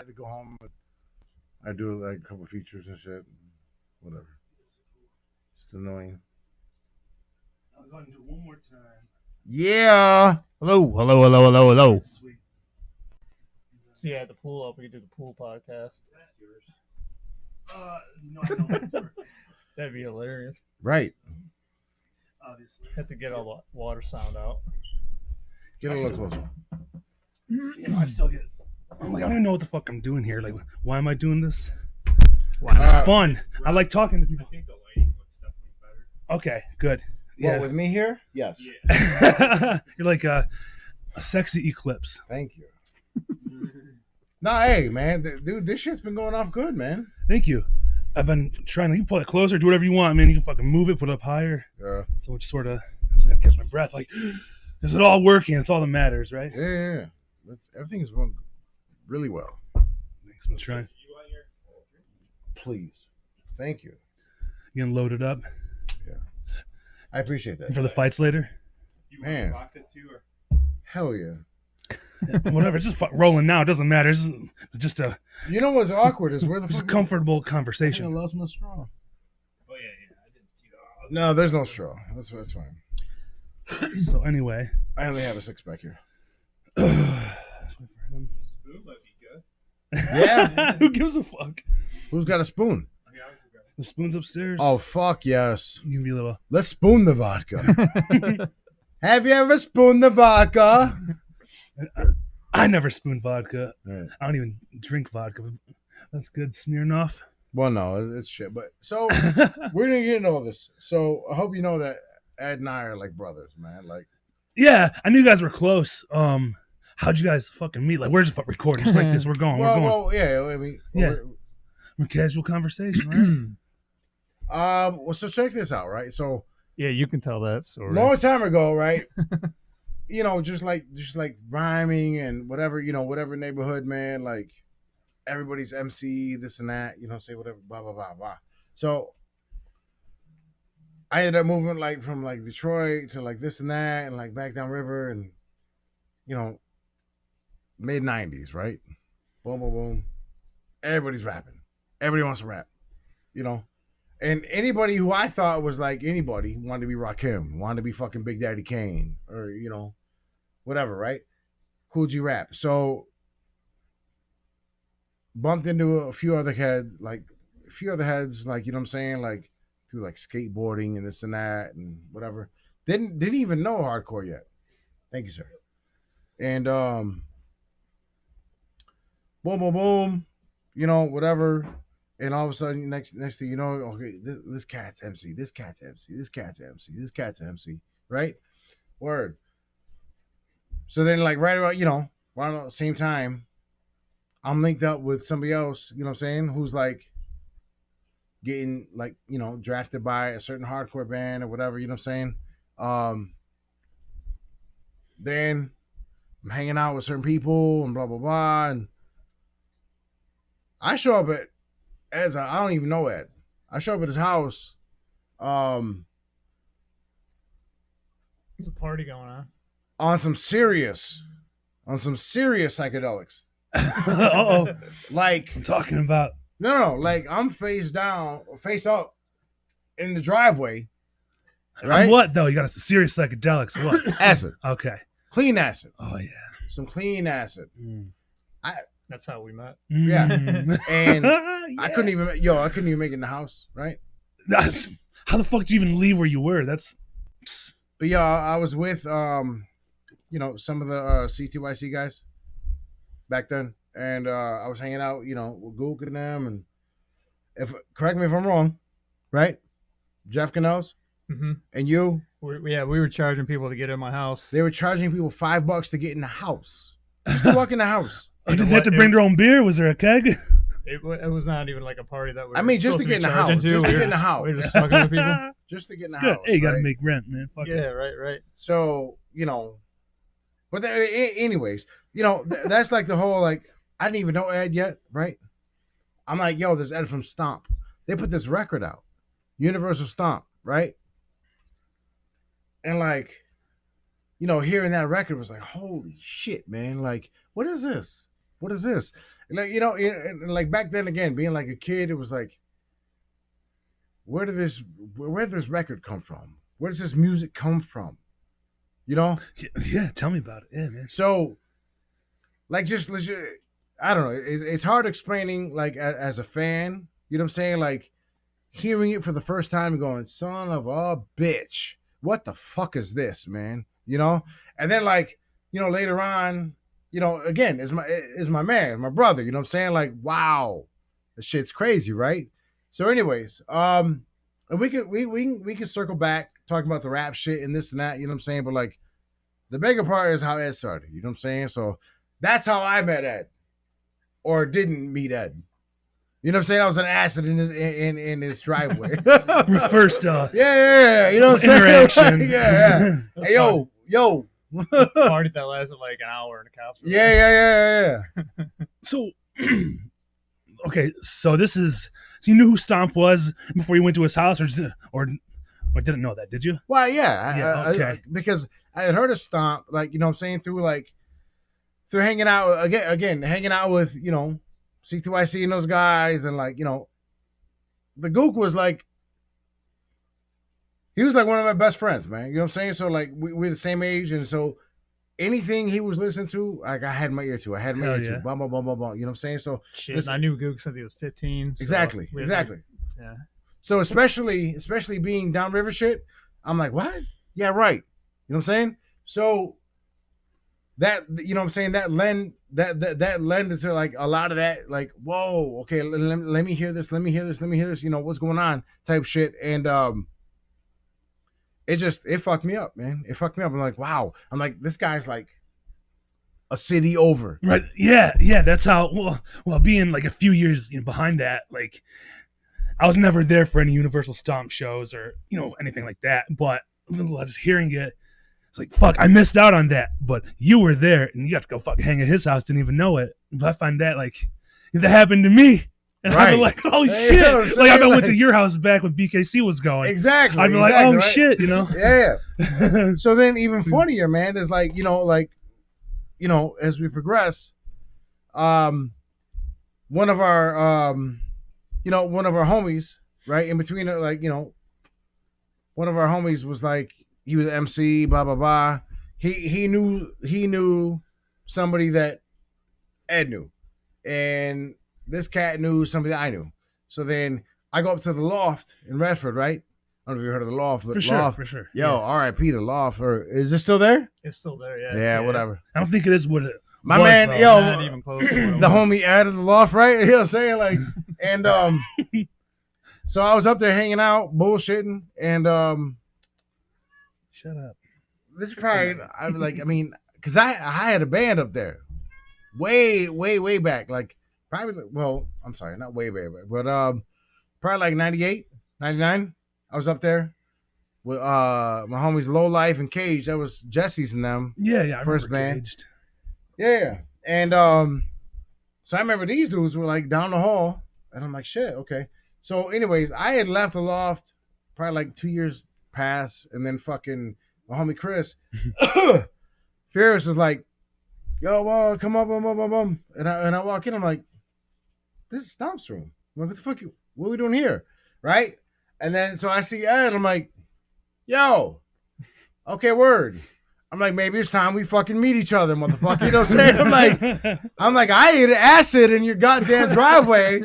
to go home. But I do like a couple features and shit. Whatever. It's annoying. I'll go ahead and do it one more time. Yeah. Hello, hello, hello, hello, hello. Sweet. See, I had the pool up. We could do the pool podcast. That's yours. No, I don't answer. That'd be hilarious. Right. Obviously. Have to get all the water sound out. Get a little closer. You know, I still get. I'm like, I don't even know what the fuck I'm doing here. Like, why am I doing this? Uh, It's fun. I like talking to people. I think the lighting looks definitely better. Okay, good. Well, Yeah. with me here? Yes. Yeah. You're like a sexy eclipse. Thank you. Nah, hey, man. Dude, this shit's been going off good, man. Thank you. I've been trying to. You can pull it closer, do whatever you want, man. You can fucking move it, put it up higher. Yeah. So it's sort of. It's like I catch my breath. Like, is it all working? It's all that matters, right? Yeah. Everything's going really well. Thanks. I'm trying. You want your Please. Thank you. Getting loaded up I appreciate that. for the fights later. you Man. want rocket too, or Hell yeah. Whatever. It's just rolling now. It doesn't matter. It's just a You know what's awkward is where the it's a fuck comfortable I think I conversation. lost my straw. oh yeah, I didn't see that. No, there's no straw. That's fine. So anyway, I only have a 6-pack here. Spoon might be good. Yeah. Who gives a fuck? Who's got a spoon? Okay, I'll grab it. The spoon's upstairs. Oh, fuck yes. You can be a little. Let's spoon the vodka. Have you ever spooned the vodka? I never spoon vodka. Right. I don't even drink vodka. That's good. Smirnoff. Well, no, it's shit. But so we're gonna get into all this. So I hope you know that Ed and I are like brothers, man. Like, Yeah, I knew you guys were close. How'd you guys fucking meet? Like, we're just recording just like this. We're going. well, yeah. I mean, Yeah. We're casual conversation, right? Well, so check this out, right? So Yeah, you can tell that story. long time ago, right? You know, just like rhyming and whatever, you know, whatever neighborhood, man, like everybody's MC, this and that, you know, say whatever, blah blah blah blah. So I ended up moving like from like Detroit to like this and that and like back down river and you know mid 90s, right? Boom boom boom. Everybody's rapping. Everybody wants to rap, you know. And anybody who I thought was like anybody wanted to be Rakim, wanted to be fucking Big Daddy Kane, or you know, whatever, right? Cool G Rap. So bumped into a few other heads, like you know what I'm saying, like through like skateboarding and this and that and whatever. Didn't even know hardcore yet. Thank you, sir. And boom, boom, boom, you know, whatever. And all of a sudden, next thing you know, okay, this cat's MC, this cat's MC, this cat's MC, this cat's MC, right? Word. So then, like, right about, you know, around the same time, I'm linked up with somebody else, you know what I'm saying, who's like getting, like, you know, drafted by a certain hardcore band or whatever, you know what I'm saying? Then I'm hanging out with certain people and blah, blah, blah. And I show up at Ed's, I don't even know Ed. I show up at his house. There's a party going on. On some serious psychedelics. Uh-oh. Like, I'm talking about. no, like I'm face up in the driveway. Right? What, though? You got a serious psychedelics. What? Acid. Okay. Clean acid. Oh, yeah. Some clean acid. That's how we met. Yeah. Mm. And Yeah. I couldn't even make it in the house, right? How the fuck did you even leave where you were? That's. But yeah, I was with you know, some of the CTYC guys back then. And I was hanging out, you know, with Gook and them, and if correct me if I'm wrong, right? Jeff Canals Mm-hmm. and you, We were charging people to get in my house. they were charging people $5 to get in the house. Just to walk in the house. Oh, did they have to bring their own beer? Was there a keg? It was not even like a party that we I mean, just to supposed get in the charging house. to. Just to We get were in the house. We were just fucking with people. Just to get in the Good. house. Hey, you got to right? make rent, man. Fuck Yeah, it. right. So, you know, but anyways, you know, that's like the whole, like, I didn't even know Ed yet, right? I'm like, yo, there's Ed from Stomp. They put this record out, Universal Stomp, right? And like, you know, hearing that record was like, holy shit, man. Like, what is this? What is this? Like like back then again, being like a kid, it was like, where did this record come from? Where does this music come from? You know? Yeah, tell me about it. Yeah, man. So, like, just legit, I don't know. It's hard explaining, like, as a fan. You know what I'm saying? Like, hearing it for the first time and going, son of a bitch, what the fuck is this, man? You know? And then, like, later on, again, is my man, my brother. You know what I'm saying? Like, wow, this shit's crazy, right? So, anyways, and we can circle back talking about the rap shit and this and that. You know what I'm saying? But like, the bigger part is how Ed started. You know what I'm saying? So that's how I met Ed, or didn't meet Ed. You know what I'm saying? I was an acid in his driveway. First, yeah. You know what I'm saying? interaction. Yeah. Hey, yo. Party that lasted like an hour and a half. Yeah. So, okay, so you knew who Stomp was before you went to his house, or didn't know that, did you? Well, yeah. Okay. Because I had heard of Stomp, like, you know what I'm saying, through hanging out, again, hanging out with, C2YC and those guys, and like, the Gook was like, he was like one of my best friends, man. You know what I'm saying? So like, we're the same age, and so anything he was listening to, like, I had my ear to. Yeah. Blah, blah, blah, blah, blah. You know what I'm saying? So Shit, listen, I knew Gook since he was 15. So exactly. Yeah. So especially being downriver shit, I'm like, what? Yeah, right. You know what I'm saying? So that, you know what I'm saying, that lend to like a lot of that, like, whoa, okay, let me hear this, what's going on type shit. And it fucked me up, man. It fucked me up. I'm like, wow. I'm like, this guy's like a city over. Right. Yeah. That's how. Well, being like a few years behind that, like, I was never there for any Universal Stomp shows or anything like that. But just hearing it, it's like, fuck, I missed out on that. But you were there, and you got to go fucking hang at his house. Didn't even know it. But I find that, like, if that happened to me, and I'd be like, oh shit! You know like, I went to your house back when BKC was going. Exactly. I'd be like, oh right? shit, Yeah. So then, even funnier, man, is like, as we progress, one of our homies, right, in between, like, one of our homies was like, he was MC, blah blah blah. He knew somebody that Ed knew, and this cat knew somebody that I knew. So then I go up to the Loft in Redford, right? I don't know if you heard of the Loft, but Loft, for sure. Yo, R.I.P. the Loft. Or is it still there? It's still there, yeah. Yeah, whatever. I don't think it is what it My was, man, though. yo, Not even close to what it the was. homie added the Loft, right? You know what I'm saying? Like, and so I was up there hanging out, bullshitting, and Shut up. this is probably, because I had a band up there, way back, like probably, well, I'm sorry, not way back, but probably like 98, 99. I was up there with my homies Low Life and Cage. That was Jesse's and them. Yeah. I First remember band. Caged. Yeah, and so I remember these dudes were like down the hall, and I'm like, shit, okay. So, anyways, I had left the Loft probably like 2 years past, and then fucking my homie Chris Ferris was like, yo, come up, and I walk in, I'm like, this is Stomp's room. I'm like, what the fuck? What are we doing here, right? And then so I see Ed, I'm like, yo, okay, word. I'm like, maybe it's time we fucking meet each other, motherfucker. You know what I'm saying? I'm like, I ate acid in your goddamn driveway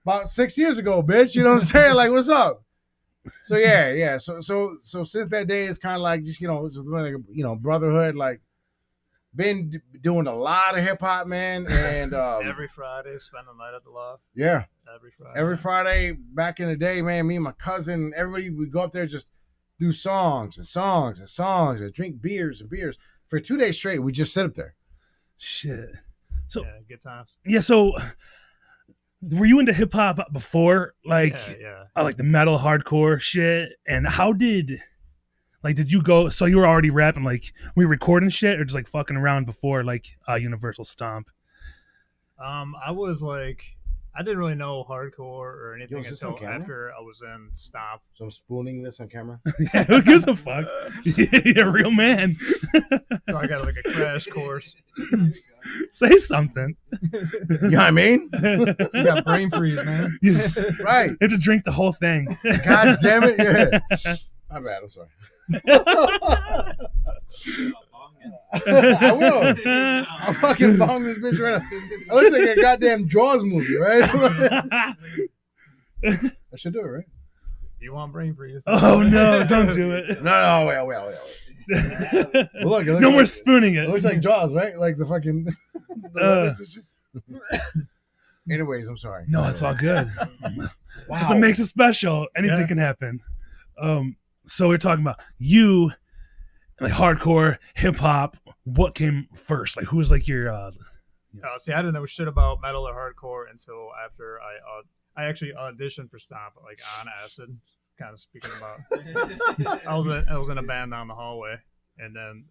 about 6 years ago, bitch. You know what I'm saying? Like, what's up? So yeah. So since that day, it's kind of like just like brotherhood. Like, been doing a lot of hip hop, man, and Every Friday, spend the night at the Loft. yeah, Every Friday. back in the day, man. Me and my cousin, everybody, we go up there just do songs and drink beers for 2 days straight. We just sit up there. Shit. So Yeah, good times. yeah, so were you into hip hop before, like, Yeah. like the metal hardcore shit? And how did you go? So you were already rapping, like, were you recording shit or just like fucking around before, like, Universal Stomp? I was like, I didn't really know hardcore or Yo, anything is this on until camera? after I was in Stomp. So I'm spooning this on camera. Yeah, who gives a fuck? You're a real man. So I got like a crash course. Say something. You know what I mean? You got brain freeze, man. You Right. have to drink the whole thing. God damn it. Yeah. My bad. I'm sorry. I will. I'll fucking bong this bitch right now. It looks like a goddamn Jaws movie, right? I should do it, right? You want brain freeze? Oh no! Don't do it. No, wait. Well, look, it looks No more like, spooning it it. looks like Jaws, right? Like the fucking. The letters and shit. Anyways, I'm sorry. No, it's all good. Wow. That's what makes it special. Anything Yeah. can happen. So we're talking about you, like hardcore, hip hop. What came first? Like, who was like your? See, I didn't know shit about metal or hardcore until after I actually auditioned for Stomp, like on acid. Kind of speaking about, I was in a band down the hallway, and then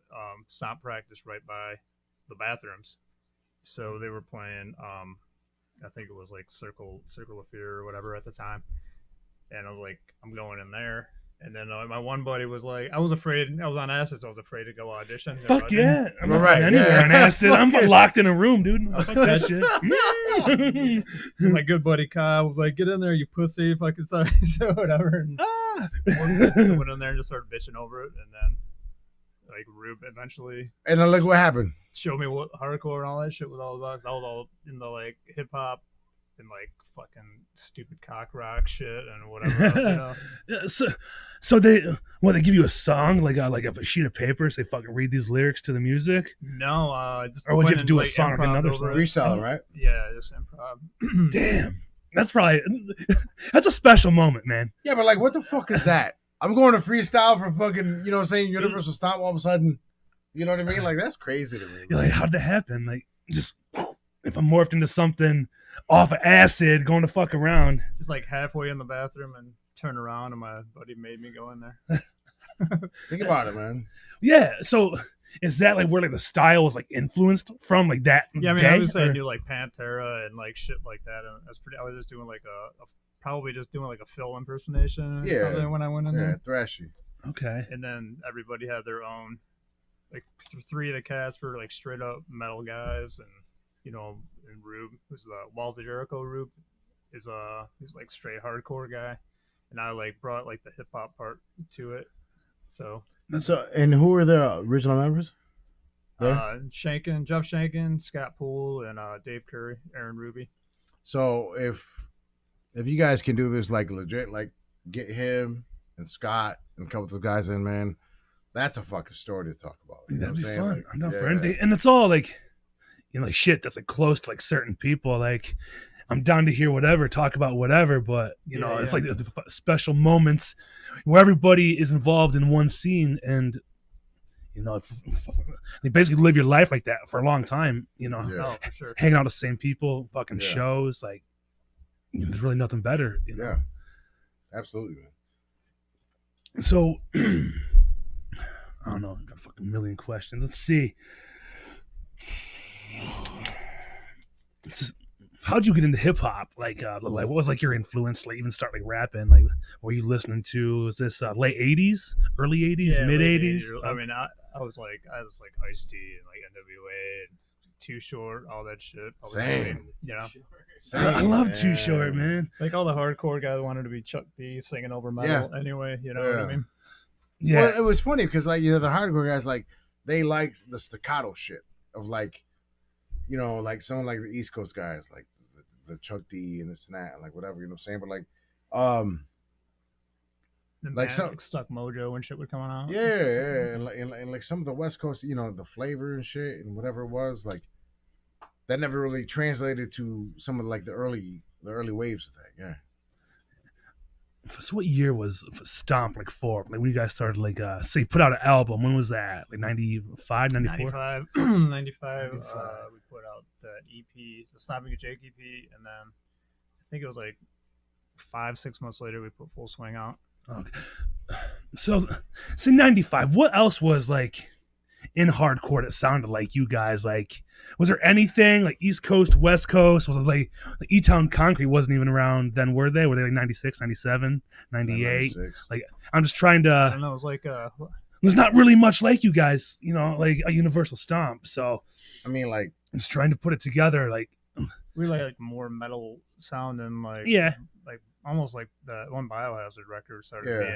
Stomp practiced right by the bathrooms, so they were playing. I think it was like Circle of Fear or whatever at the time, and I was like, I'm going in there. And then my one buddy was like, I was afraid. I was on acid, so I was afraid to go audition. Fuck yeah! I'm not Right, going anywhere yeah. on acid. I'm Fuck it. locked in a room, dude. Fuck that shit. So my good buddy Kyle was like, "Get in there, you pussy!" Fucking sorry, so whatever. And Ah. went in there and just started bitching over it, and then like Rube eventually And then look what happened. showed me what hardcore and all that shit was all about. 'Cause I was all in the like hip hop and like fucking stupid cock rock shit and whatever else, you know. Yeah, so they give you a song like a sheet of paper. So they fucking read these lyrics to the music. No, just Or would you went have to do a and, song of improv another over song? it. Freestyle, right? Yeah, just improv. Damn, that's a special moment, man. Yeah, but like, what the fuck is that? I'm going to freestyle for fucking, you know what I'm saying, Universal Stomp all of a sudden. You know what I mean? Like, that's crazy to me. You're like, how'd that happen? Like, just if I morphed into something off of acid, going to fuck around. Just like halfway in the bathroom and turn around, and my buddy made me go in there. Think about it, man. Yeah. So is that like where like the style was like influenced from like that? Yeah, I mean, day, obviously I or- knew like Pantera and like shit like that, and that's pretty. I was just doing like probably just doing like a Phil impersonation or Yeah. something when I went in Yeah, there. thrashy. Okay. And then everybody had their own. Like three of the cats were like straight up metal guys, and you know, and Rube, who's the Walter Jericho Rube, is he's like straight hardcore guy, and I like brought like the hip hop part to it. So So, and who were the original members? There? Jeff Shankin, Scott Poole, and Dave Curry, Aaron Ruby. So if you guys can do this like legit, like get him and Scott and a couple of those guys in, man, that's a fucking story to talk about. You know That'd be what I'm saying? fun. Like, I'm not for yeah. anything, and it's all like, you know, like shit that's like close to like certain people. Like, I'm down to hear whatever, talk about whatever, but you know, Yeah, it's yeah. like the special moments where everybody is involved in one scene, and you know, you basically live your life like that for a long time. You know, Yeah. Oh, for sure. hanging out with the same people, fucking Yeah. shows. Like, you know, there's really nothing better. You know? Yeah, absolutely, man. So, I don't know. I got a fucking million questions. Let's see. How'd you get into hip hop? Like what was like your influence to like, even start like rapping? Like, what were you listening to? Was this late '80s, early '80s, Yeah, mid late '80s? 80s. I mean, I was like Ice-T and like NWA and Too Short, all that shit. Same. You know, I love Too Short, man. like all the hardcore guys wanted to be Chuck D singing over metal anyway. You know what I Yeah. mean? Yeah, Well, it was funny because like, you know, the hardcore guys, like, they like the staccato shit of like, you know, like someone like the East Coast guys, like the Chuck D and this and that, and like whatever, you know what I'm saying? But like, The Like Manic Stuck Mojo and shit would come out. yeah, and like some of the West Coast, you know, the flavor and shit and whatever it was, like that never really translated to some of like the early waves of that. Yeah. So what year was Stomp like for? Like when you guys started like say put out an album? When was that? Like 95, 94? 95. 95. 95. We put out that EP, the Stomping a Jake EP, and then I think it was like 5-6 months later we put Full Swing out. Okay. So say 95. What else was like in hardcore that sounded like you guys? Like, was there anything like East Coast, West Coast? Was it like E-Town Concrete wasn't even around then, were they? Were they like 96, 97, 98? 96. Like, I'm just trying I to. don't know. It was like There's not really much like you guys, like a Universal Stomp. So I mean, like, I'm just trying to put it together. Like, we like more metal sound and like yeah, like almost like that one Biohazard record started Yeah.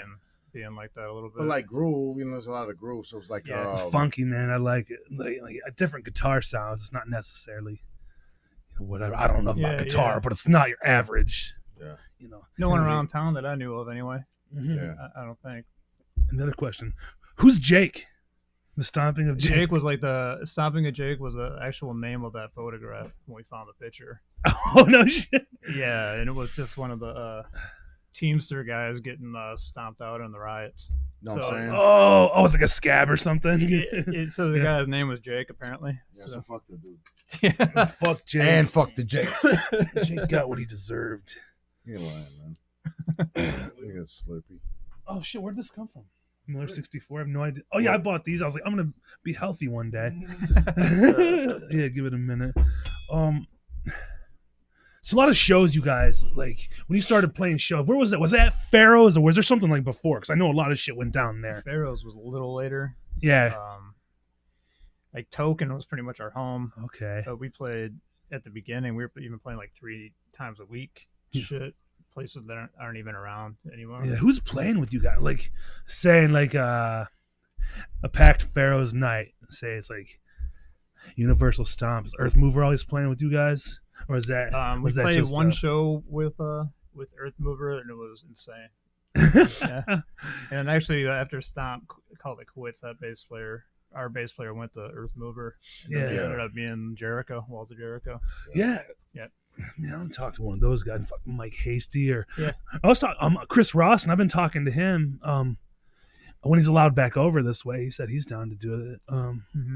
being like that a little bit. but like groove, there's a lot of groove, so it's like, Yeah, it's funky, man. I like it. Like a different guitar sounds. It's not necessarily whatever. I don't know about Yeah, guitar, yeah. but it's not your average. Yeah. no one around town that I knew of anyway. Mhm. Yeah. I don't think. Another question: who's Jake? The stomping of Jake. Jake was like the Stomping of Jake was the actual name of that photograph when we found the picture. Oh no shit! Yeah, and it was just one of the Teamster guys getting stomped out in the riots. know what So- I'm saying? Oh, it's like a scab or something. So the Yeah. guy's name was Jake apparently. Yeah, so So, fuck the dude. yeah. Fuck Jake. And fuck the Jake. Jake got what he deserved. You're lying, man. Look at Slurpee. Oh shit! Where'd this come from? Miller 64. I have no idea. Oh yeah, I bought these. I was like, I'm gonna be healthy one day. Yeah, give it a minute. So a lot of shows, you guys, like when you started playing shows, where was that? Was that at Pharaoh's or was there something like before? Because I know a lot of shit went down there. Pharaoh's was a little later. Yeah. Like Token was pretty much our home. Okay. But we played at the beginning. We were even playing like 3 times a week. Yeah. Shit, places that aren't even around anymore. Yeah. Who's playing with you guys? Like saying like a packed Pharaoh's night. Say it's like Universal Stomp. Is Earth Mover always playing with you guys, or is that We was that played just one show with Earth Mover, and it was insane. Yeah. And actually, after Stomp called it quits, our bass player went to Earth Mover. And then Yeah. it ended up being Jericho, Walter Jericho. Yeah. Yeah. Man, I don't talk to one of those guys, fucking Mike Hasty or Yeah. I was talking Chris Ross, and I've been talking to him when he's allowed back over this way. He said he's down to do it.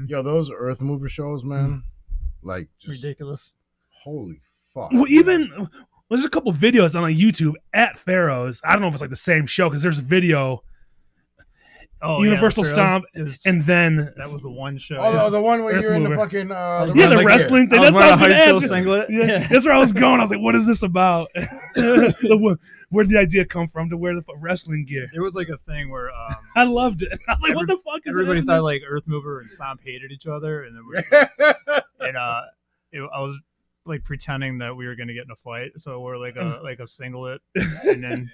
Yo, those Earth Mover shows, man. Like, just Ridiculous. holy fuck. Well, even there's a couple videos on like YouTube at Pharaoh's. I don't know if it's like the same show because there's a video Oh, Universal yeah, Stomp, and and then that was the one show. Oh, the one where Earth you're in Mover. the fucking the wrestling thing. I was That's what I was wearing a gonna high school ask. singlet. Yeah, that's where I was going. I was like, "What is this about?" Where did the idea come from to wear the wrestling gear? There was like a thing where I loved it. I was like, "What the fuck is everybody happening?" thought like Earth Mover and Stomp hated each other, and then I was like pretending that we were gonna get in a fight, so we're like a singlet, and then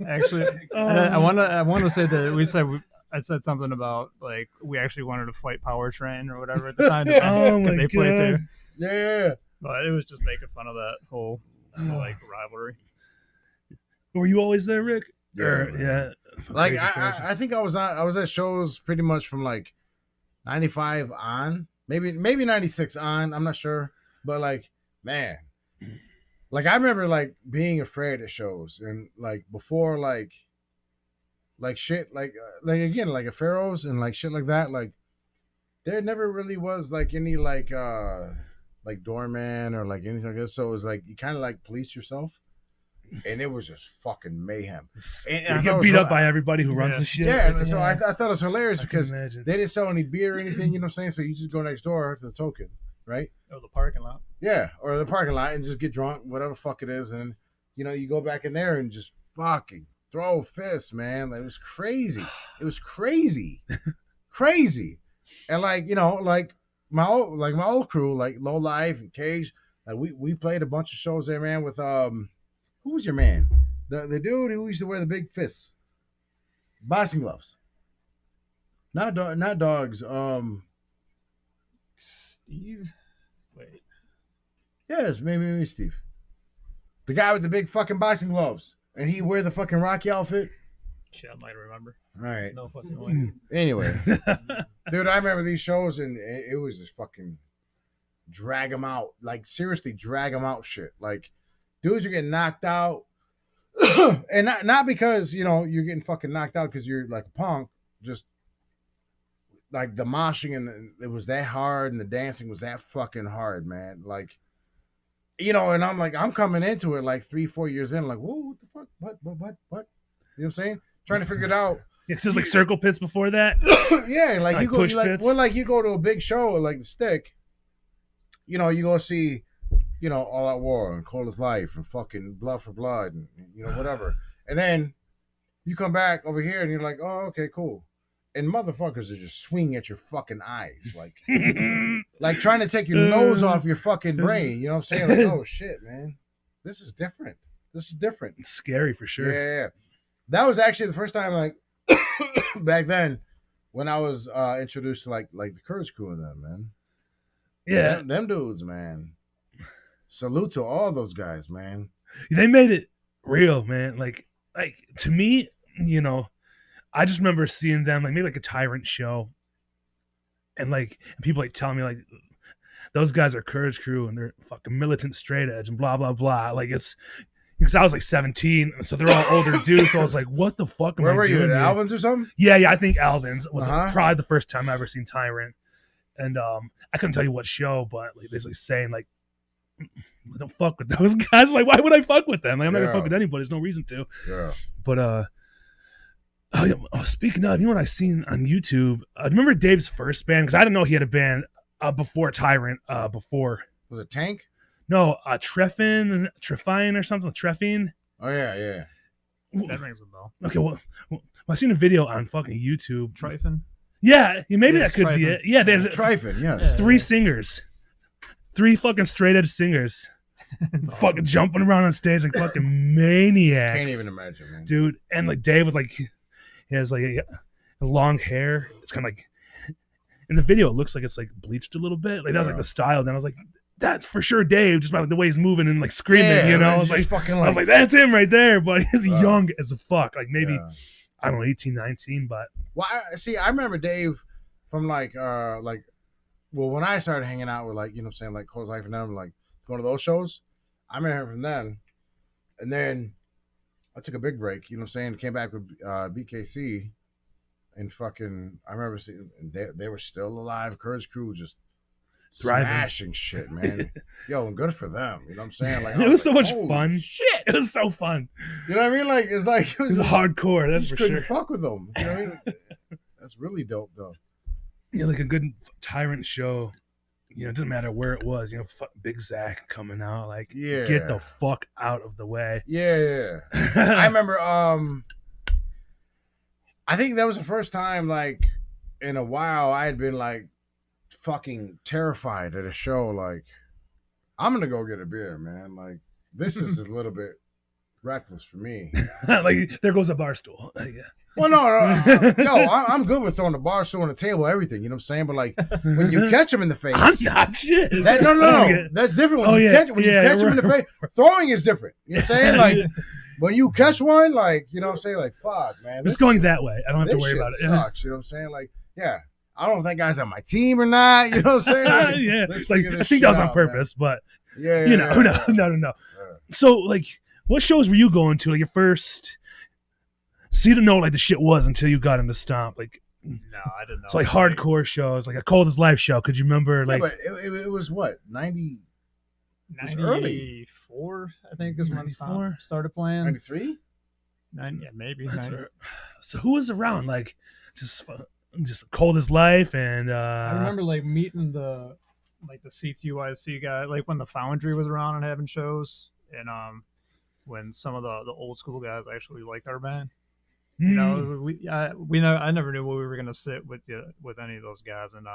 actually, and I want to say that I said something about like we actually wanted to fight Powertrain or whatever at the time Oh because my they played God. too, yeah. but it was just making fun of that whole like rivalry. Were you always there, Rick? Yeah, Or- man. yeah. Like Crazy fashion. I think I was at shows pretty much from like 95 on, maybe 96 on, I'm not sure, but like, man, like I remember like being afraid at shows, and like before like shit like again like at Pharaoh's and like shit like that, like there never really was like any like doorman or like anything like this, so it was like you kind of like police yourself, and it was just fucking mayhem. And I You thought get it was beat up hil- by everybody who runs Yeah. the shit. yeah, and so I thought it was hilarious I can because imagine. they didn't sell any beer or anything, you know what I'm saying? So you just go next door to the Token, right? Oh, the parking lot. Yeah, or the parking lot and just get drunk, whatever the fuck it is, and you go back in there and just fucking throw fists, man. Like, it was crazy. It was crazy, crazy, and like like my old crew, like Low Life and Cage, like we played a bunch of shows there, man. With who was your man? The dude who used to wear the big fists, boxing gloves. Not dogs. Steve. Wait. Yes, maybe Steve. The guy with the big fucking boxing gloves. And he wear the fucking Rocky outfit. Shit, I might remember. All right. No fucking way. Anyway, dude, I remember these shows and it was just fucking drag them out. Like, seriously, drag them out shit. Like, dudes are getting knocked out. And not because, you're getting fucking knocked out because you're like a punk. Just like the moshing and it was that hard and the dancing was that fucking hard, man. Like, and I'm like, I'm coming into it like 3-4 years in, like, whoa, what the fuck? What? You know what I'm saying? Trying to figure it out. It's just like circle pits before that. Yeah, like you Like go, push like pits? when like you go to a big show like the Stick, you know, you go see, you know, All Out War and Coldest Life and fucking Blood for Blood and you know whatever, and then you come back over here and you're like, oh, okay, cool, and motherfuckers are just swinging at your fucking eyes, like trying to take your nose off your fucking brain. You know what I'm saying? Like, oh shit, man, this is different. This is different. It's scary for Yeah, sure. yeah. That was actually the first time, like back then, when I was introduced to like the Courage Crew and them, man. Yeah, Them dudes, man. Salute to all those guys, man. they made it real, man. Like to me, you know, I just remember seeing them like maybe like a Tyrant show, and like people like telling me like those guys are Courage Crew and they're fucking militant straight edge and blah blah blah. Like it's because I was like 17, so they're all older dudes. So I was like, what the fuck am Where I were you doing at here? Alvin's or something? Yeah, I think Alvin's was Uh-huh. probably the first time I ever seen Tyrant, and I couldn't tell you what show, but like basically saying like, don't fuck with those guys. Like, why would I fuck with them? Like, I'm not gonna Yeah. fuck with anybody. There's no reason to. Yeah. But oh, yeah, speaking of, you know what I seen on YouTube? Remember Dave's first band? Because I didn't know he had a band before Tyrant. Before Was it Tank? no, Treffin or something. Treffin. Oh yeah, yeah. That rings a bell. Okay, well, I seen a video on fucking YouTube. Trifin. Yeah, maybe Yes, that could be Trifin. it. Yeah, they had Trifin, yeah. Yeah. 3 singers, 3 fucking straight edge singers, It's awesome. fucking jumping around on stage like fucking maniacs. Can't even imagine, man. Dude. And like Dave was like, he has like a long hair. It's kind of like in the video, it looks like it's like bleached a little bit. Like that was like Yeah. the style. Then I was like, that's for sure Dave, just by like the way he's moving and like screaming. Yeah, you know, man, I was just like, fucking I was like, that's him right there. But he's Uh, young as a fuck. Like maybe yeah. I don't know, 18, 19. But Well, I remember Dave from like well, when I started hanging out with like, you know what I'm saying, like Cole's Life and them, like going to those shows, I remember him from then. And then I took a big break, you know what I'm saying, came back with BKC and fucking, I remember seeing, they were still alive. Courage Crew just Thriving. smashing shit, man. Yo, and good for them, you know what I'm saying? Like, I it was so like, much holy fun. shit. It was so fun. You know what I mean? Like, it's like, It was hardcore, you that's just for couldn't sure. fuck with them. You know what I mean? That's really dope, though. Yeah, like a good Tyrant show. You know, it doesn't matter where it was. You know, Big Zach coming out, like, Yeah. get the fuck out of the way. Yeah. I remember I think that was the first time like in a while I had been like fucking terrified at a show. Like, I'm gonna go get a beer, man. Like, this is a little bit reckless for me. Like, there goes a bar stool. Yeah. Well, no, I'm good with throwing the bar stool on the table, everything. You know what I'm saying? But like when you catch them in the face, I'm not shit. no, that's different. When you catch them in the face, throwing is different. You know what I'm saying? Like when you catch one, like, you know what I'm saying? Like, fuck, man. It's going that way. I don't have to this worry shit about it. sucks. You know what I'm saying? Like, yeah, I don't know if that guy's on my team or not. You know what I'm saying? Like, Yeah, let's like figure this I think that was shit on out, man. purpose, but Yeah, you know, yeah. no. So, like, what shows were you going to? Like your first? So you didn't know what, like the shit was until you got into Stomp. Like, No, I didn't know. it's like hardcore shows, like a Coldest Life show. Could you remember? Like, Yeah, but it was what 90, was early. 94, I think, is when 94? Stomp started playing. 93? Yeah, maybe. that's 90. right. So who was around? Like, just Coldest Life and I remember like meeting the CTYC guy, like when the Foundry was around and having shows, and when some of the old school guys actually liked our band. You know, I never knew where we were gonna sit with any of those guys, and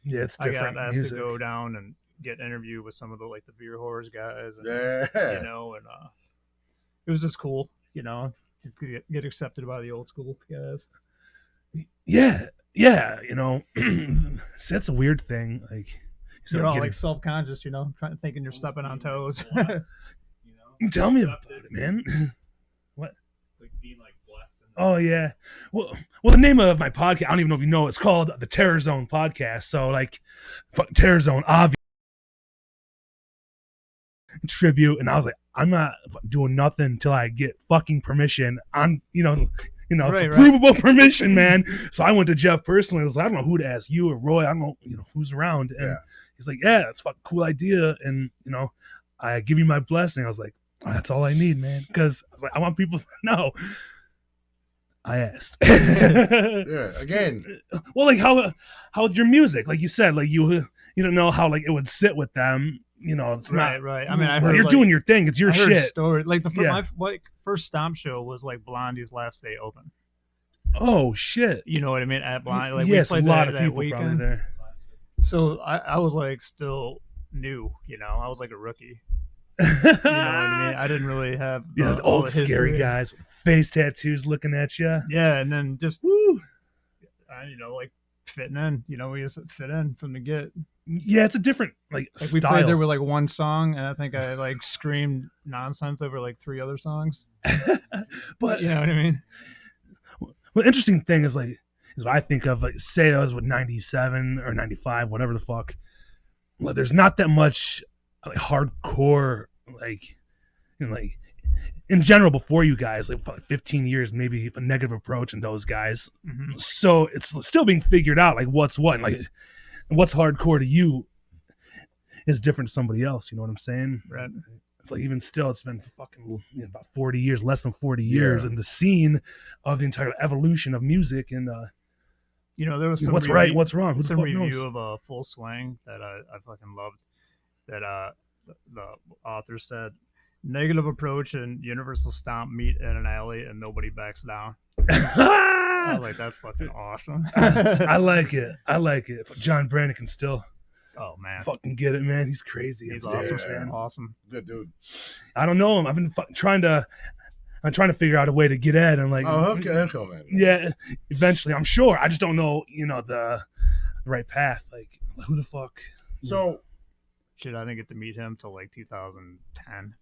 yeah, it's I different got asked music. to go down and get an interview with some of the like the Beer Horrors guys, and, Yeah. you know, and it was just cool, you know, just get accepted by the old school guys. Yeah, you know, so that's a weird thing. Like, You're all getting- like self-conscious, you know, thinking you're stepping on toes. You know, tell me about it, man. like being like blessed. Oh yeah. Well, the name of my podcast, I don't even know if you know, it's called the Terror Zone Podcast. So like, Terror Zone, obvious tribute, and I was like, I'm not doing nothing until I get fucking permission on, Right. provable permission, man. So I went to Jeff personally. I was like, I don't know who to ask, you or Roy. I don't know, who's around. And Yeah. he's like, yeah, that's a fucking cool idea, and I give you my blessing. I was like, oh, that's all I need, man, because I was like, I want people to know. I asked. Yeah, again, Well, like how's your music? Like you said, like you don't know how like it would sit with them. You know, it's Right, not right. I mean, I well, heard you're like, doing your thing. It's your I heard shit. story like Yeah. my first Stomp show was like Blondie's last day open. Oh shit. You know what I mean? At Blondie, like Yes, we a played lot that, of that people weekend. probably there. So I was like still new. You know, I was like a rookie. You know what I mean? I didn't really have Yeah, those all old the scary history. guys with face tattoos looking at you. Yeah, and then just Woo. you know, like fitting in. You know, we just fit in from the get. Yeah, it's a different like Like style. we played there with like one song, and I think I like screamed nonsense over like 3 other songs. But You know what I mean? well, interesting thing is like is what I think of like say I was with 97 or 95, whatever the fuck. Well, there's not that much like hardcore like you know, like in general before you guys like 15 years maybe a negative approach in those guys. Mhm. So it's still being figured out like what's what and, like what's hardcore to you is different to somebody else. You know what I'm saying? Right. It's like even still, it's been fucking about 40 years, less than 40 years, Yeah. in the scene of the entire evolution of music. And You know, there was some what's right, what's wrong? Who the some fuck review knows? of Full Swing that I fucking loved. That the author said, negative approach and Universal Stomp meet in an alley and nobody backs down. I was like, that's fucking awesome. I like it. I like it. If John Brandon can still Oh man, fucking get it, man. He's crazy he's upstairs, awesome, man. awesome. good dude. I don't know him. I've been trying to figure out a way to get at him. Like, Oh, okay, man. yeah, eventually, I'm sure. I just don't know, the right path. Like, who the fuck? So Shit, I didn't get to meet him till like 2010.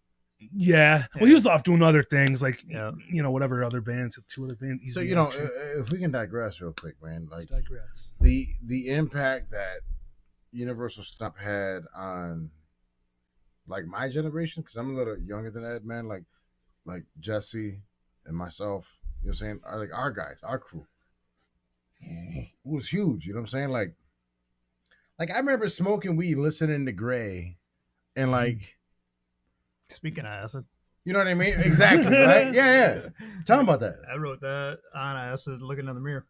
Yeah. Well, he was off doing other things, like Yeah. whatever other bands, 2 other bands. so Easy you know, Action. if we can digress real quick, man, like Let's digress. the impact that Universal Stomp had on like my generation, because I'm a little younger than that, man. Like Jesse and myself, you know what I'm saying? Are like our guys, our crew. It was huge, you know what I'm saying? Like I remember smoking weed, listening to Gray, and like Speaking of acid, you know what I mean? Exactly, right? Yeah. Tell them about that. I wrote that on acid, looking in the mirror.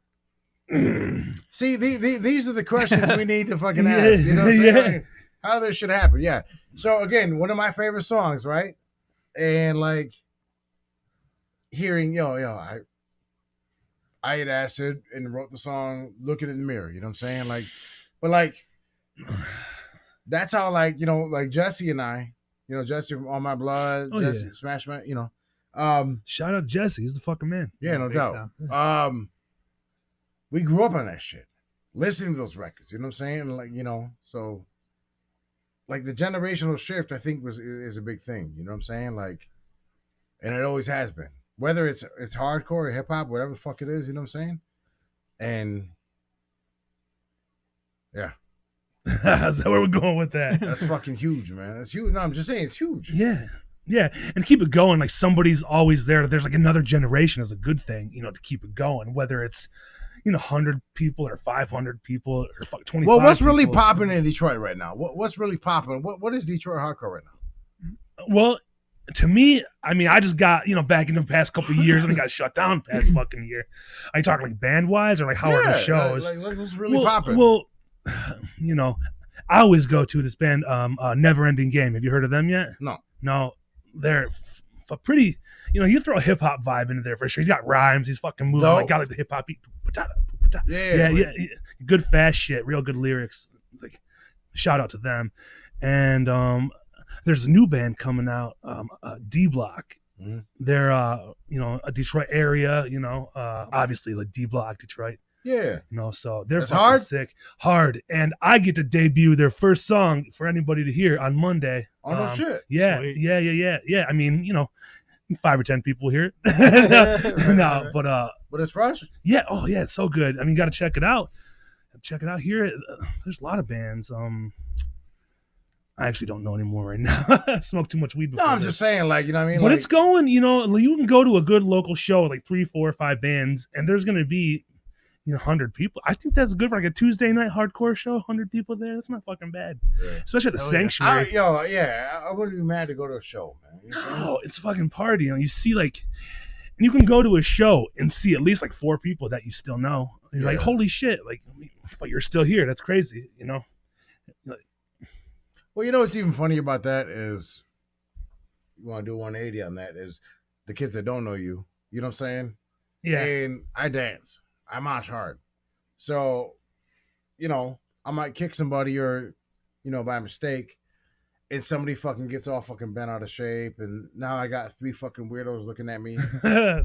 See, these are the questions we need to fucking ask. You know what I'm saying? Yeah. Like, how this should happen. Yeah. So again, one of my favorite songs, right? And like hearing, I ate acid and wrote the song looking in the mirror, you know what I'm saying? Like, but like that's how like, like Jesse and I, Jesse from All My Blood, Oh, Jesse yeah. Smash Man, Shout out Jesse. He's the fucking man. yeah, no Big doubt. time. We grew up on that shit, listening to those records. You know what I'm saying? Like, so like the generational shift, I think is a big thing. You know what I'm saying? Like, and it always has been. Whether it's hardcore or hip hop, whatever the fuck it is. You know what I'm saying? And yeah, Is that where we're going with that? that's fucking huge, man. That's huge. No, I'm just saying it's huge. Yeah. Yeah. And keep it going. Like somebody's always there. There's like another generation is a good thing, to keep it going. Whether it's, 100 people or 500 people or 25 Well, what's really people. popping in Detroit right now? What's really popping? What is Detroit hardcore right now? Well, to me, I mean, I just got, back in the past couple of years and it got shut down past fucking year. Are you talking like band wise or like how are the shows? Like what's really well, popping? Well, I always go to this band, Never Ending Game. Have you heard of them yet? No, they're a pretty, you throw a hip hop vibe into there for sure. He's got rhymes. He's fucking moving Dope. like got like the hip hop beat. Yeah. Yeah. Good fast shit, real good lyrics. Like, shout out to them. And there's a new band coming out, D Block. Mhm. They're a Detroit area, obviously like D Block, Detroit. Yeah. So they're That's fucking hard, and I get to debut their first song for anybody to hear on Monday. Oh no shit. Yeah, Sweet. yeah. I mean, 5 or 10 people hear it. Right. But it's fresh. Yeah, oh yeah, it's so good. I mean, you got to check it out. Check it out here. There's a lot of bands. I actually don't know anymore right now. I smoked too much weed before. No, I'm this. just saying, like, you know what I mean? But Like, it's going, you can go to a good local show, like 3, 4, 5 bands, and there's going to be, 100 people. I think that's good for like a Tuesday night hardcore show. 100 people there. That's not fucking bad. Yeah. Especially at the Hell yeah. Sanctuary. I wouldn't be mad to go to a show, man. You know what I'm saying? Oh, it's a fucking party. You see, like, you can go to a show and see at least like 4 people that you still know. And you're like, Yeah. holy shit! Like, but you're still here. That's crazy, you know. Well, you know what's even funny about that is, you want to do 180 on that, is the kids that don't know you. You know what I'm saying? Yeah. And I dance. I mosh hard. So, you know, I might kick somebody or, you know, by mistake, and somebody fucking gets all fucking bent out of shape, and now I got 3 fucking weirdos looking at me.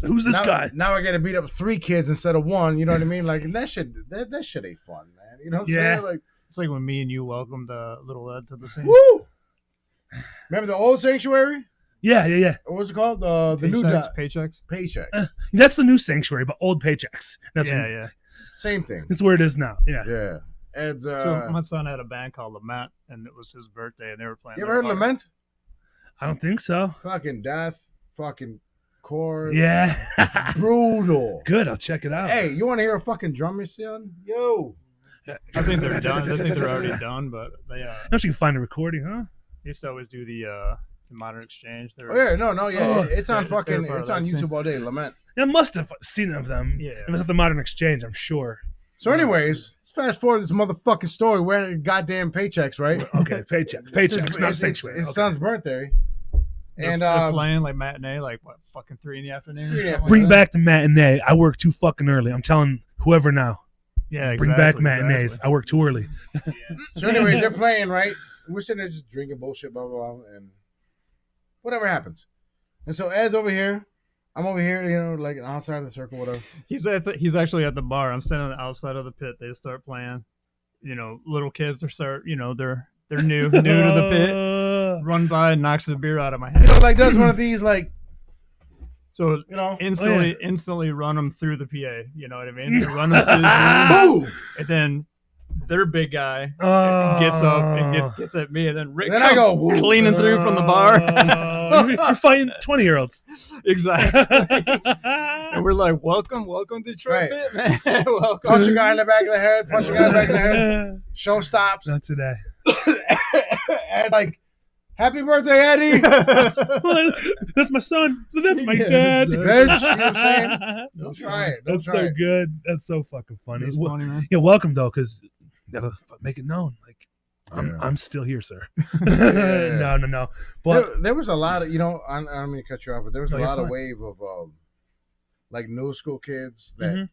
Who's this guy? Now I got to beat up 3 kids instead of 1. You know what I mean? Like, and that shit ain't fun, man. You know what I'm saying? Like, It's like when me and you welcomed Little Ed to the scene. woo! Remember the old sanctuary? Yeah. What was it called? The new Paychecks. Paychecks. That's the new sanctuary, but old paychecks. That's Yeah. Same thing. That's where it is now. Yeah. Yeah. Ed's, So my son had a band called Lament, and it was his birthday, and they were playing. you ever heard Lament? I don't think so. Fucking death, fucking core. Yeah. Brutal. Good. I'll check it out. Hey, you want to hear a fucking drummer, son? Yo. I think they're done. I think they're already done, but they I know you can find a recording, huh? they used to always do the Modern Exchange. They're, Oh yeah, no, yeah. Oh. It's on fucking. They're part It's of on that YouTube scene. all day. Lament. I must have seen of them. Yeah. It was at the Modern Exchange, I'm sure. So, anyways, let's fast forward this motherfucking story. We're at goddamn Paychecks, right? Okay, paychecks, not sanctuary. It's Okay. son's birthday, and they're playing like matinee, like what, fucking 3 in the afternoon. 3 in the afternoon. Bring back the matinee. I work too fucking early. I'm telling whoever now. Yeah, exactly, Bring back matinees. exactly. I work too early. So, anyways, they're playing, right? We're sitting there just drinking bullshit, blah blah blah, and whatever happens. And so Ed's over here. I'm over here, you know, like outside of the circle, whatever. He's actually at the bar. I'm standing on the outside of the pit. They start playing. You know, little kids are they're new to the pit. Run by and knocks the beer out of my You hand. know, like does one of these, like, So you know, instantly run them through the PA. You know what I mean? They run them through the room, boom. and then their big guy Oh. gets up and gets at me, and then Rick Then I comes go, woo. cleaning through from the bar. You're fighting 20-year-olds. Exactly. And we're like, welcome to Detroit, Right. Pit, man. Welcome. Punch a guy in the back of the head. Punch a guy in the back of the head. Show stops. Not today. And like, happy birthday, Eddie. That's my son. So that's my Yeah, dad. exactly. Bitch, you know what I'm saying? Don't try it. Don't That's try so it. good. That's so fucking funny. It's funny, man. Yeah, welcome though, because you gotta make it known. Like, Yeah. I'm still here, sir. Yeah. No. But There was a lot of, you know, I don't mean to cut you off, but there was No, a you're lot of fine. wave of like new school kids that Mhm.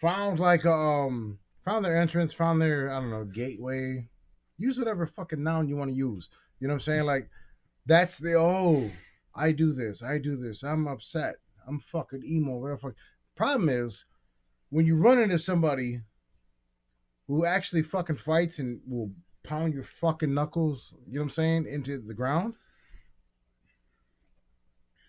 found found their entrance, found their, I don't know, gateway. Use whatever fucking noun you want to use. You know what I'm saying? Like, that's the I do this, I'm upset, I'm fucking emo, whatever. Fuck. Problem is, when you run into somebody who actually fucking fights and will pound your fucking knuckles, you know what I'm saying, into the ground.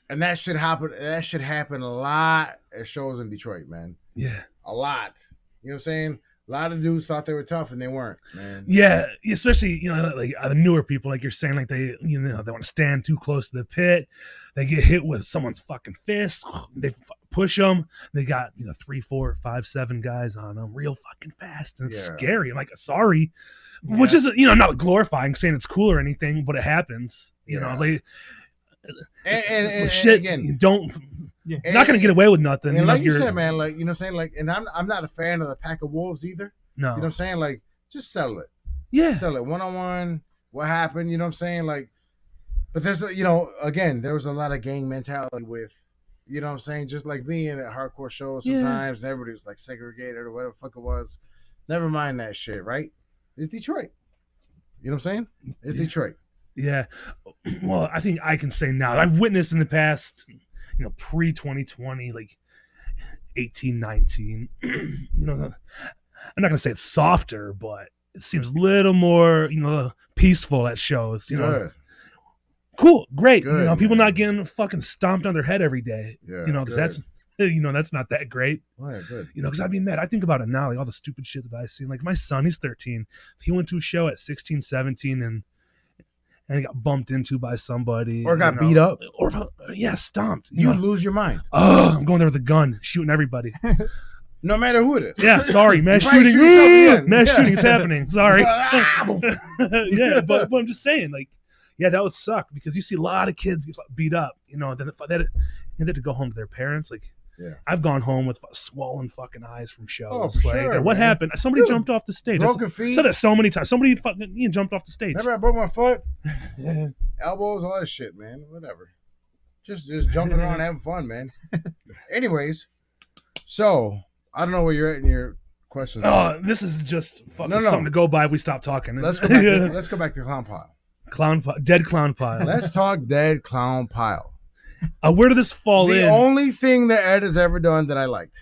And that should happen. That should happen a lot at shows in Detroit, man. yeah. A lot. You know what I'm saying? A lot of dudes thought they were tough and they weren't, man. Yeah, especially like the newer people, like you're saying, like they they want to stand too close to the pit. They get hit with someone's fucking fist. They push them. They got 3, 4, 5, 7 guys on them real fucking fast, and it's Yeah. scary. I'm like, sorry, which isn't not glorifying, saying it's cool or anything, but it happens. You know, Yeah. like And shit. again, You don't. Yeah. You're not gonna get away with nothing. And like you you're- said, man, like, you know what I'm saying? Like, and I'm not a fan of the pack of wolves either. No. You know what I'm saying? Like, just settle it. Yeah. Settle it one-on-one. What happened? You know what I'm saying? Like, but there's again, there was a lot of gang mentality with, you know what I'm saying? Just like being at hardcore shows Yeah. sometimes, everybody was like segregated or whatever the fuck it was. Never mind that shit, right? It's Detroit. You know what I'm saying? It's Yeah. Detroit. Yeah. Well, I think I can say now. I've witnessed in the past, pre-2020, like 18, 19, I'm not going to say it's softer, but it seems a little more, peaceful at shows. Good. Cool, great. Good, People man. not getting fucking stomped on their head every day. Yeah. Because that's, that's not that great. Oh, yeah, good. Because I'd be mad. I think about it now, like all the stupid shit that I see. Like my son, he's 13. He went to a show at 16, 17, and he got bumped into by somebody. Or got beat up. Or, stomped. You lose your mind. Oh, I'm going there with a gun, shooting everybody. No matter who it is. Yeah, sorry, mass You probably shooting. shoot yourself again. Mass Yeah. shooting, it's happening. Sorry. Ah! Yeah, but I'm just saying, like, Yeah, that would suck because you see a lot of kids get beat up. Then they had to go home to their parents. Like, Yeah. I've gone home with swollen fucking eyes from shows. Oh, for like, sure, what man. happened? Somebody Dude, jumped off the stage. broken I feet. said it so many times. Somebody fucking jumped off the stage. Remember I broke my foot? Yeah. Elbows, all that shit, man. Whatever. Just jumping around, having fun, man. Anyways, so I don't know where you're at in your questions. Oh, this is just fucking No. something to go by if we stop talking. Let's go back. Let's go back to clown pile. Dead clown pile. Let's talk dead clown pile. Where did this fall The in? only thing that Ed has ever done that I liked.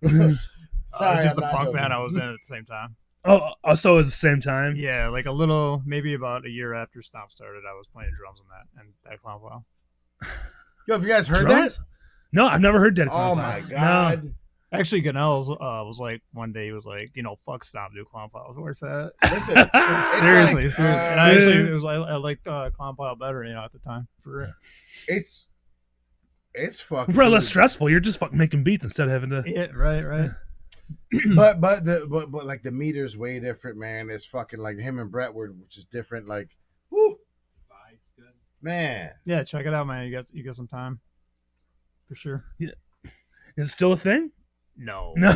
Sorry, It's just I'm a not punk joking. band I was in at the same time. So it was the same time. Yeah, like a little, maybe about a year after Stomp started, I was playing drums on that and that clown pile. Yo, have you guys heard Drums? that? No, I've never heard Dead Clown Oh Pile. my god. No. Actually, Ganell's was like one day he was like, fuck Stomp, do clown piles. Where's that? Listen, it's Seriously, like, seriously. And I actually I liked clown pile better, at the time. For real. it's fucking Probably less stressful. You're just fucking making beats instead of having to. Yeah, right. but like the meter's way different, man. It's fucking like him and Brentwood, which is different. Like, whoo, man. Yeah, check it out, man. You got some time, for sure. Is it still a thing? No, No.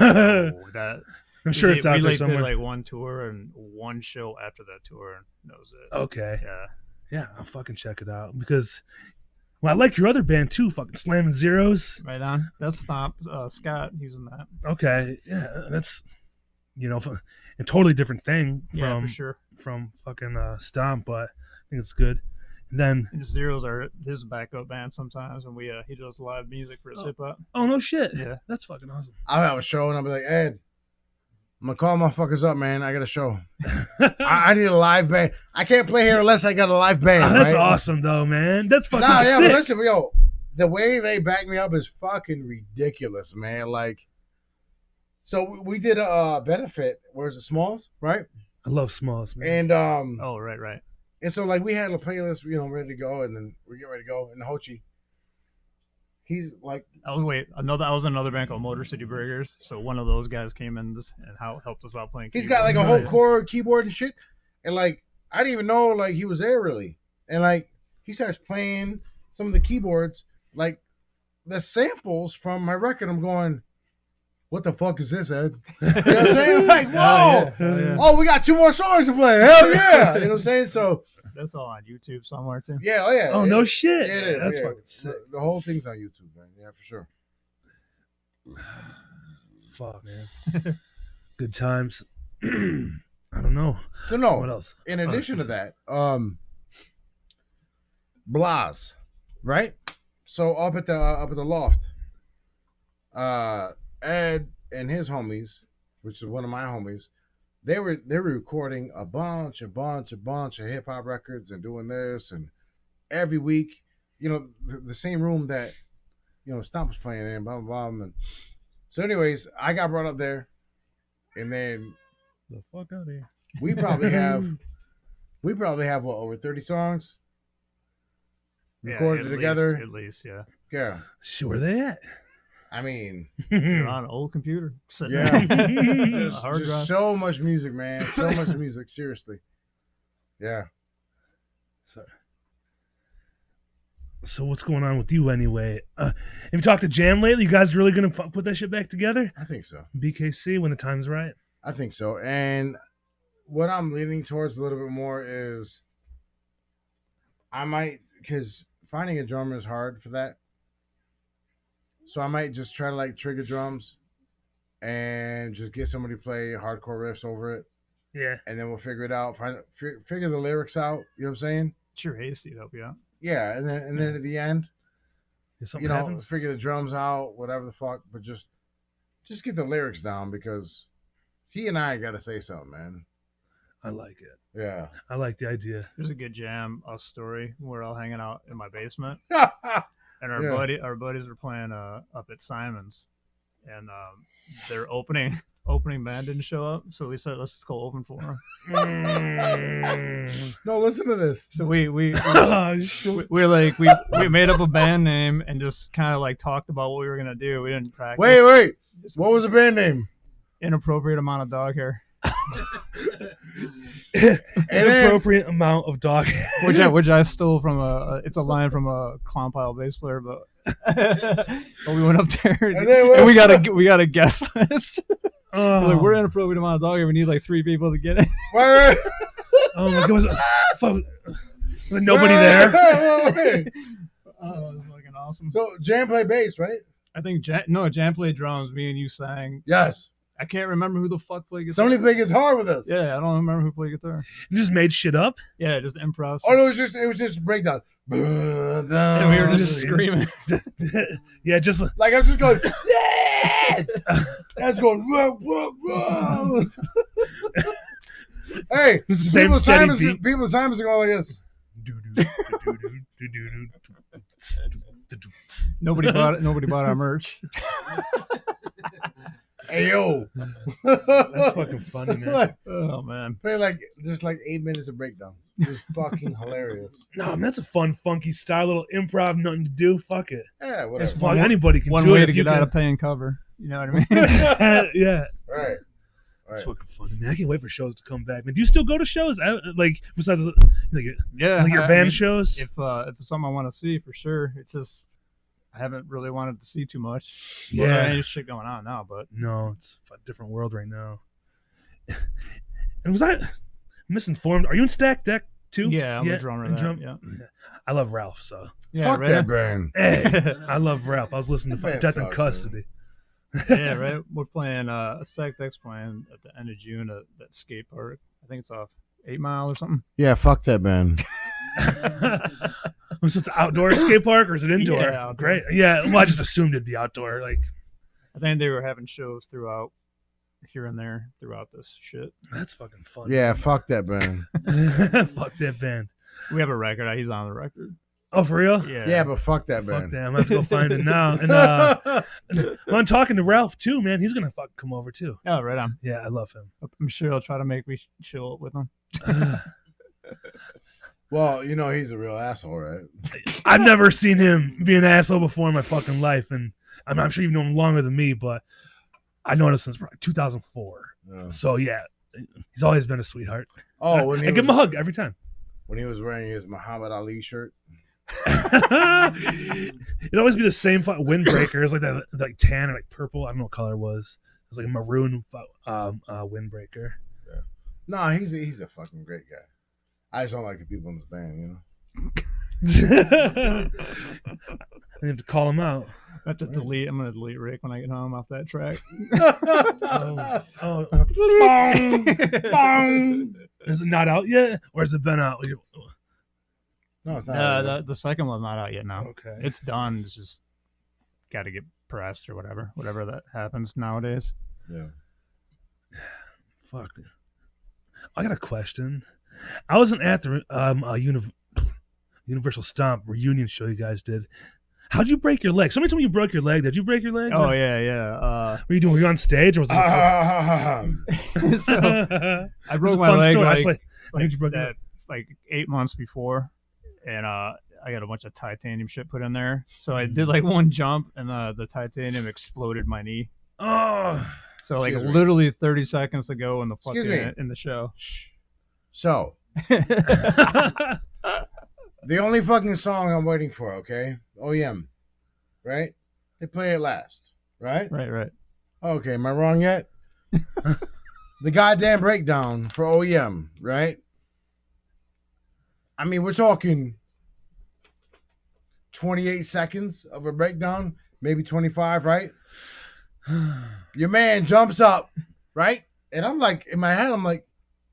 that I'm sure it's out we there like somewhere. did like one tour and one show after that tour, and that was it. Okay. Yeah, Yeah, I'll fucking check it out because. Well, I like your other band too, fucking Slamming Zeros. right on. That's Stomp. Scott using that. Okay, yeah, that's a totally different thing Yeah, from for sure. from fucking Stomp, but I think it's good. And then And Zeros are his backup band sometimes, and he does live music for his hip hop. oh no shit, Yeah. that's fucking awesome. I'll have a show and I'll be like, Ed, I'm gonna call motherfuckers up, man. I got a show. I need a live band. I can't play here unless I got a live band. That's right? awesome though, man. That's fucking Nah, yeah, sick. but listen, yo, the way they back me up is fucking ridiculous, man. Like, so we did a benefit. Where's the Smalls, right? I love Smalls, man. And Oh, right. and so like we had a playlist, ready to go, and then we're getting ready to go. And Hochi, he's like, I was in another band called Motor City Burgers. So one of those guys came in and helped us out playing. he's keyboard. got like a whole Nice. chord, keyboard, and shit. And like I didn't even know like he was there really. And like he starts playing some of the keyboards, like the samples from my record. I'm going, what the fuck is this, Ed? You know what I'm saying? I'm like, whoa! Hell yeah. Oh, we got 2 more songs to play. Hell yeah! You know what I'm saying? So That's all on YouTube somewhere too. yeah, oh yeah. Oh it- no shit. It is. That's yeah. fucking sick. The whole thing's on YouTube, man. Yeah, for sure. Fuck, man. Good times. I don't know. So no. What else? In addition to that, Blas, right? So up at the loft, Ed and his homies, which is one of my homies, they were recording a bunch of hip hop records and doing this, and every week, the same room that Stomp was playing in, blah blah blah. And so, anyways, I got brought up there, and then The fuck out of here. we probably have what, over 30 songs recorded at together. Least, at least, yeah. Yeah, Shit, where they at? I mean, You're on an old computer. Sitting Yeah. there. just, hard just drive. so much music, man. So much music. Seriously. Yeah. So what's going on with you anyway? Have you talked to Jam lately? You guys really gonna put that shit back together? I think so. BKC when the time's right. I think so. And what I'm leaning towards a little bit more is I might, because finding a drummer is hard for that. So I might just try to like trigger drums and just get somebody to play hardcore riffs over it. Yeah. And then we'll figure it out. Figure the lyrics out. You know what I'm saying? Sure, Hasty to help you out. Yeah. And then at the end, If something happens. figure the drums out, whatever the fuck. But just get the lyrics down because he and I got to say something, man. I like it. Yeah. I like the idea. There's a good jam, us story. We're all hanging out in my basement, Yeah. and our buddies were playing up at Simon's, and their opening band didn't show up, so we said let's just go open for them. No, listen to this. So we Oh, shit. we made up a band name and just kind of like talked about what we were gonna do. We didn't practice. Wait. What was the band name? Inappropriate amount of dog hair. Inappropriate amount of dog. which I stole from it's a line from a clown pile bass player, but we went up there and we got a guest list. Like, we're inappropriate amount of dog hair. We need like 3 people to get it. Where? Oh my god, was nobody there? Oh, it was fucking awesome. So Jan played bass, right? I think Jan played drums. Me and you sang. Yes. I can't remember who the fuck played guitar. Somebody played guitar with us. Yeah, I don't remember who played guitar. You just made shit up? Yeah, just improv. Oh no, it was just breakdown. And we were just screaming. Yeah, just like I'm just going. Yeah. That's going. Whoa, whoa, whoa. Hey, it's the same steady beat. People's times are going like this. Nobody bought our merch. Hey yo, that's fucking funny, man. Oh man, play like just like 8 minutes of breakdowns. It was fucking hilarious. No, man, that's a fun, funky style, little improv, nothing to do. Fuck it. Yeah, whatever. It's fun. Anybody can one do it. One way if to you get can. out of paying cover. You know what I mean? Yeah. Right. It's fucking funny, man. I can't wait for shows to come back, man. Do you still go to shows? Like besides, like your band shows? If it's something I want to see, for sure. It's just I haven't really wanted to see too much. Yeah, well, any shit going on now, but no, it's a different world right now. And was I misinformed? Are you in Stack Deck too? Yeah, I'm a drummer. Yeah, I love Ralph. So yeah, fuck right? that band. Hey, I love Ralph. I was listening to Death in Custody. Yeah, right. We're playing Stack Deck's playing at the end of June at that skate park. I think it's off 8 Mile or something. Yeah, fuck that band. Was it the outdoor skate park or is it indoor? Yeah, outdoor. Great. Yeah, well, I just assumed it'd be outdoor. Like, I think they were having shows throughout here and there throughout this shit. That's fucking fun. Yeah, fuck that band. Fuck that band. We have a record. He's on the record. Oh, for real? Yeah, but fuck that band. Fuck that. I'm gonna have to go find it now. And well, I'm talking to Ralph too, man. He's gonna fucking come over too. Oh, right on. Yeah, I love him. I'm sure he'll try to make me show up with him. Well, you know he's a real asshole, right? I've never seen him be an asshole before in my fucking life, and I'm sure you've known him longer than me, but I know him since 2004. Yeah. So yeah, he's always been a sweetheart. Oh, I give him a hug every time. When he was wearing his Muhammad Ali shirt. It'd always be the same windbreaker. It was like that, like tan and like purple. I don't know what color it was. It was like a maroon windbreaker. Yeah. No, he's a fucking great guy. I just don't like the people in this band, you know. I have to call him out. I have to delete. I'm gonna delete Rick when I get home off that track. Bong, bong. Is it not out yet, or has it been out? No, it's not. The second one's not out yet. Now, Okay, it's done. It's just got to get pressed or whatever that happens nowadays. Yeah. Fuck. I got a question. I wasn't at the Universal Stomp reunion show you guys did. How'd you break your leg? Somebody told me you broke your leg. Did you break your leg? Oh, yeah. What were you doing? Were you on stage or was it? So I broke my leg like 8 months before, and I got a bunch of titanium shit put in there. So I did like one jump, and the titanium exploded my knee. Oh, so like Excuse me. literally 30 seconds to go in the Excuse me. in the show. So, the only fucking song I'm waiting for, okay? OEM, right? They play it last, right? Right. Okay, am I wrong yet? The goddamn breakdown for OEM, right? I mean, we're talking 28 seconds of a breakdown, maybe 25, right? Your man jumps up, right? And I'm like, in my head,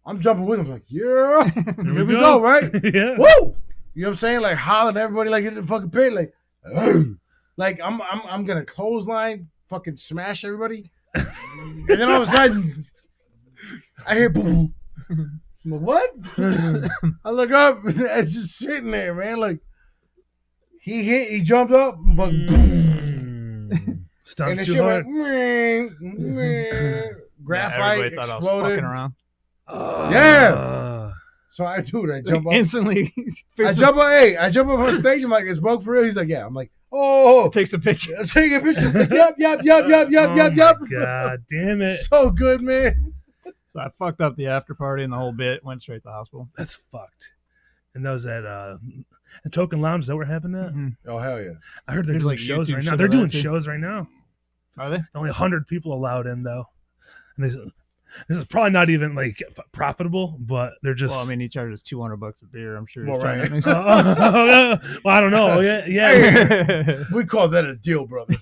I'm jumping with him. Like, yeah, here we go, right? Yeah. Woo! You know what I'm saying? Like hollering at everybody like in the fucking pit, like, "Ugh." Like I'm gonna clothesline, fucking smash everybody. And then all of a sudden, I hear boom. I'm like, what? I look up, it's just sitting there, man. Like he jumped up, fucking boom. Stumped And the too shit hard. went graphite everybody thought I was exploded. fucking around. Yeah. So I jump up. Instantly. I jump up on stage. I'm like, "Is broke for real?" He's like, "Yeah." I'm like, "Oh." Takes a picture. Take a picture. Yep. Oh my God damn it. So good, man. So I fucked up the after party and the whole bit. Went straight to the hospital. That's fucked. And that was at the Token Lounge. Is that where it happened at? Mm-hmm. Oh hell yeah! I heard they're There's doing like shows YouTube right now. shit They're of doing that, too. shows right now. Are they? Only 100 people allowed in though. And this is probably not even like profitable, but they're just. Well, I mean, he charges $200 a beer. I'm sure. Well, He's trying right. to make Well, I don't know. Yeah. We call that a deal, brother.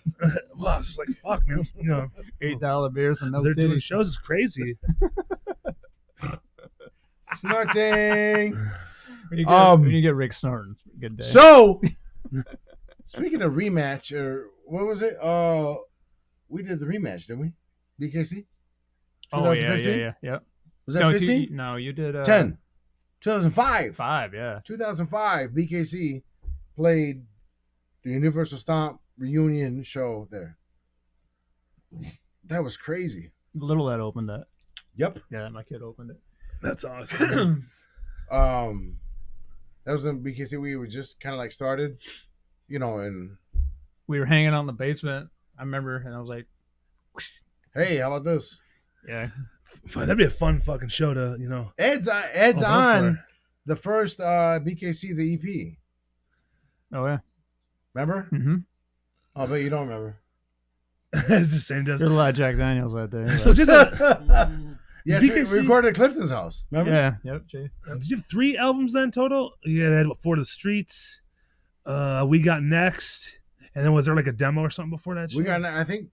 Well, it's like fuck, man. You know, $8 beers and no they're doing titties. shows is crazy. Snorting. When you get Rick snorting, it's a good day. So, speaking of rematch, or what was it? We did the rematch, didn't we? BKC. oh yeah, 2015? yeah. Was that No, 15? no, you did 10. 2005. 5, yeah. 2005. BKC played the Universal Stomp reunion show there. That was crazy. Little Ed opened that. Yep. Yeah, my kid opened it. That's awesome. That was in BKC. We were just kind of like started, and We were hanging out in the basement. I remember, and I was like, hey, how about this? yeah. That'd be a fun fucking show to, Ed's vote for. on the first BKC the EP. Oh yeah. Remember? Mm-hmm. Oh, but you don't remember. It's the same. There's a lot of Jack Daniels right there. So just Yes, BKC we recorded at Clifton's house. Remember? yeah. Yep. Jay. did you have 3 albums then total? Yeah, they had For the Streets, We Got Next, and then was there like a demo or something before that? We shit? got, I think,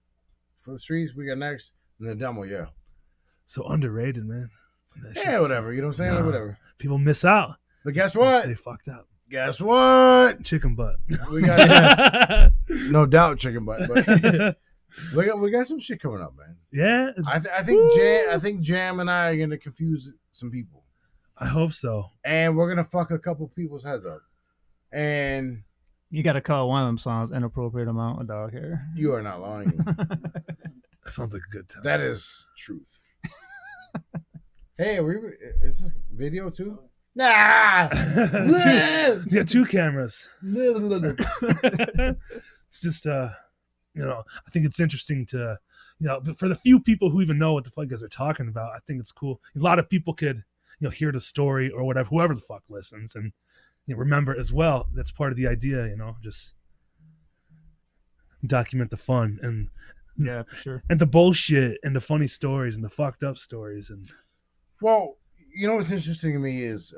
For the Streets, we got next, and the demo, yeah. So underrated, man. That Yeah, shit's- whatever. You know what I'm saying? Like, Nah. whatever. People miss out. But guess what? They fucked up. Guess what? Chicken butt. We got no doubt chicken butt, but we got some shit coming up, man. Yeah, I think Jam and I are gonna confuse some people, I hope so. and we're gonna fuck a couple people's heads up. And You got to call one of them songs "Inappropriate Amount of Dog Hair." you are not lying. That sounds like a good time. That is truth. Hey, is this video too? Nah. You got 2 cameras. It's just I think it's interesting to but for the few people who even know what the fuck guys are talking about, I think it's cool. A lot of people could hear the story or whatever, whoever the fuck listens, and remember as well. That's part of the idea, just document the fun and Yeah, for sure. the bullshit and the funny stories and the fucked up stories. And Well, what's interesting to me is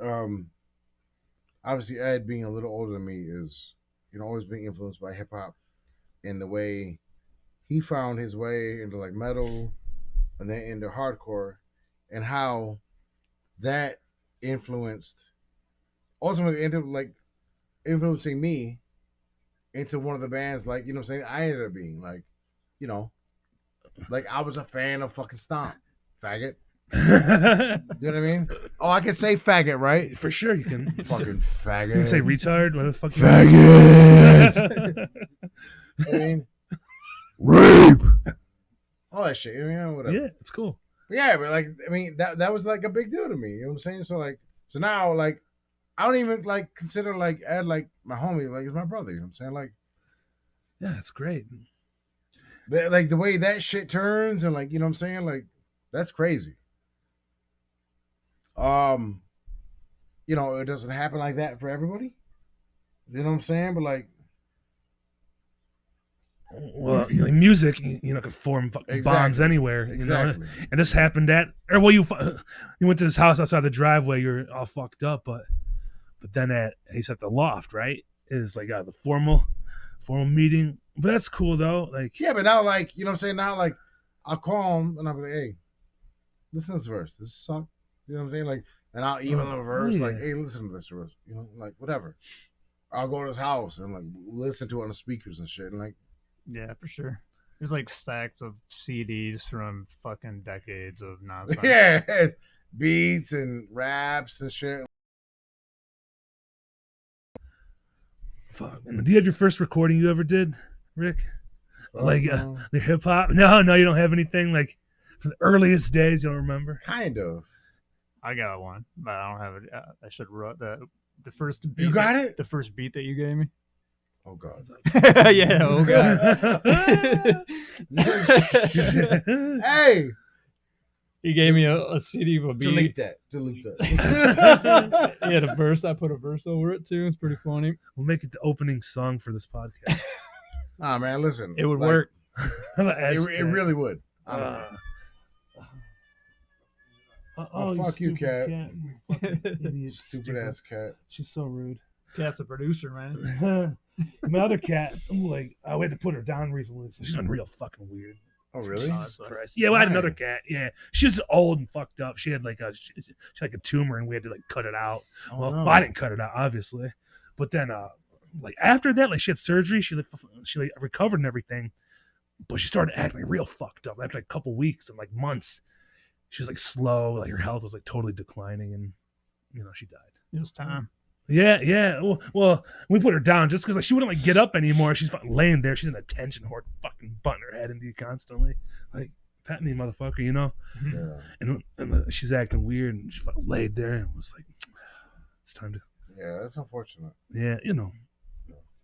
obviously Ed being a little older than me is always being influenced by hip hop in the way he found his way into like metal and then into hardcore, and how that ultimately ended up like influencing me into one of the bands, like what I'm saying, I ended up being like like I was a fan of fucking Stomp, faggot. You know what I mean? Oh, I can say faggot, right? for sure you can Fucking faggot. you can say retard. What the fuck? Faggot. I mean, rape. All that shit. Whatever. Yeah, it's cool. But yeah, but like, I mean, that was like a big deal to me. You know what I'm saying? So now, like, I don't even like consider like Ed like my homie, like he's my brother. You know what I'm saying? Like, Yeah, it's great. like the way that shit turns, and like, you know what I'm saying? Like, that's crazy. It doesn't happen like that for everybody. You know what I'm saying? But like, Well, music, can form fucking bonds Exactly. anywhere. exactly. And this happened you went to this house outside the driveway. You're all fucked up, but then he's at the loft, right? It's like the formal meeting. But that's cool though. Like, Yeah, but now, like, you know what I'm saying? Now, like, I'll call him and I'll be like, hey, listen to this verse. This suck. You know what I'm saying? Like, and I'll email him a verse, yeah. like, hey, listen to this verse. Like, whatever. I'll go to his house and, like, listen to it on the speakers and shit. And, like, Yeah, for sure. There's like stacks of CDs from fucking decades of nonsense. yeah, it's beats and raps and shit. fuck. Do you have your first recording you ever did, Rick? Like Uh, the hip hop? No, you don't have anything like from the earliest days. You don't remember? kind of. I got one, but I don't have it. I should wrote the first beat. You got it? The first beat that you gave me. Oh, God. Yeah. Oh god. Hey, He gave me a CD of a beat. Delete that. Delete that. He had a verse. I put a verse over it too. It's pretty funny. We'll make it the opening song for this podcast. Nah, man, listen. It would work. It really would. Honestly. Fuck you, cat. You fucking idiot, Stupid ass cat. She's so rude. Cat's a producer, man. My other cat, I'm like, I had to put her down recently. So she's been real fucking weird. Oh, really? Jesus Christ. Yeah, we had another cat. Yeah, she was old and fucked up. She had like a tumor, and we had to like cut it out. Oh, no. I didn't cut it out, obviously. But then, like after that, like she had surgery. She recovered and everything, but she started acting like real fucked up after like a couple weeks and like months. She was like slow, like her health was like totally declining, and she died. It was time. Yeah. Well, we put her down just because like she wouldn't like get up anymore. She's fucking laying there. She's an attention whore, fucking butting her head into you constantly, like pat me, motherfucker, Yeah. And she's acting weird, and she fucking laid there and was like, it's time to. Yeah, that's unfortunate. Yeah,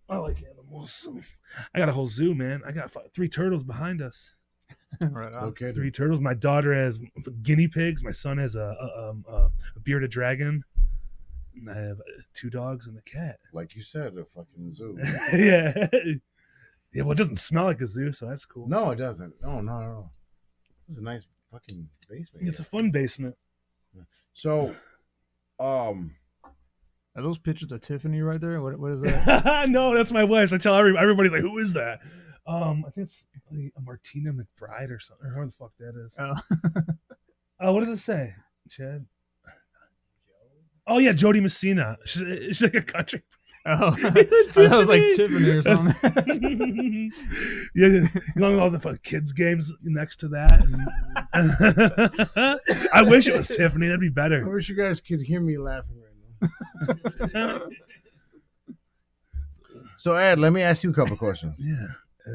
I like animals. I got a whole zoo, man. I got 3 turtles behind us. Right on. Okay. 3 turtles. My daughter has guinea pigs. My son has a bearded dragon. And I have 2 dogs and a cat. Like you said, a fucking zoo. Yeah. Yeah, well, it doesn't smell like a zoo, so that's cool. No, it doesn't. No. It's a nice fucking basement. It's a fun basement. So, Are those pictures of Tiffany right there? What is that? No, that's my wife. I tell everybody's like, who is that? I think it's like a Martina McBride or something. Or whoever the fuck that is. Oh. What does it say, Chad? Oh yeah, Jody Messina. She's like a country. Oh, that was like Tiffany or something. Yeah, all the fucking kids games next to that. I wish it was Tiffany. That'd be I better. wish you guys could hear me laughing right now. So, Ed, let me ask you a couple questions. Yeah,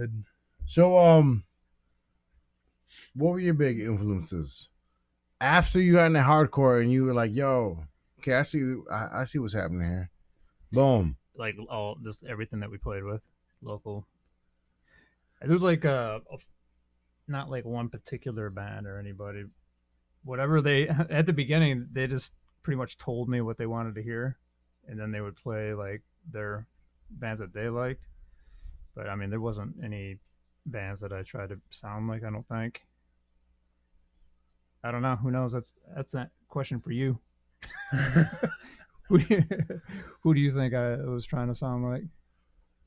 Ed. So, what were your big influences after you got into hardcore and you were like, "Yo, okay, I see what's happening here." Boom. Like just everything that we played with, local. There was like not like one particular band or anybody. Whatever they at the beginning, they just pretty much told me what they wanted to hear, and then they would play like their bands that they liked. But I mean, there wasn't any bands that I tried to sound like. I don't think. I don't know. Who knows? That's a question for you. Who do you think I was trying to sound like?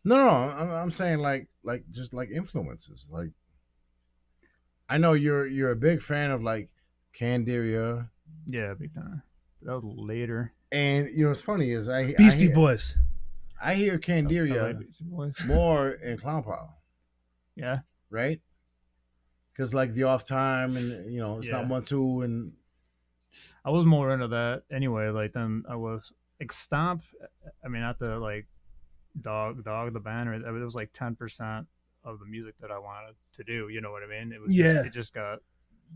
No. I'm saying like just like influences. Like, I know you're a big fan of like Candiria. Yeah, big time. That was later. And it's funny is Beastie Boys. I hear I Candiria like Beastie Boys. more in Clown Power, Yeah. right? Because like the off time and it's not 1-2 and I was more into that anyway. Like then I was like Stomp. I mean, not the like dog the band. Or it was like 10% of the music that I wanted to do. You know what I mean? It was it just got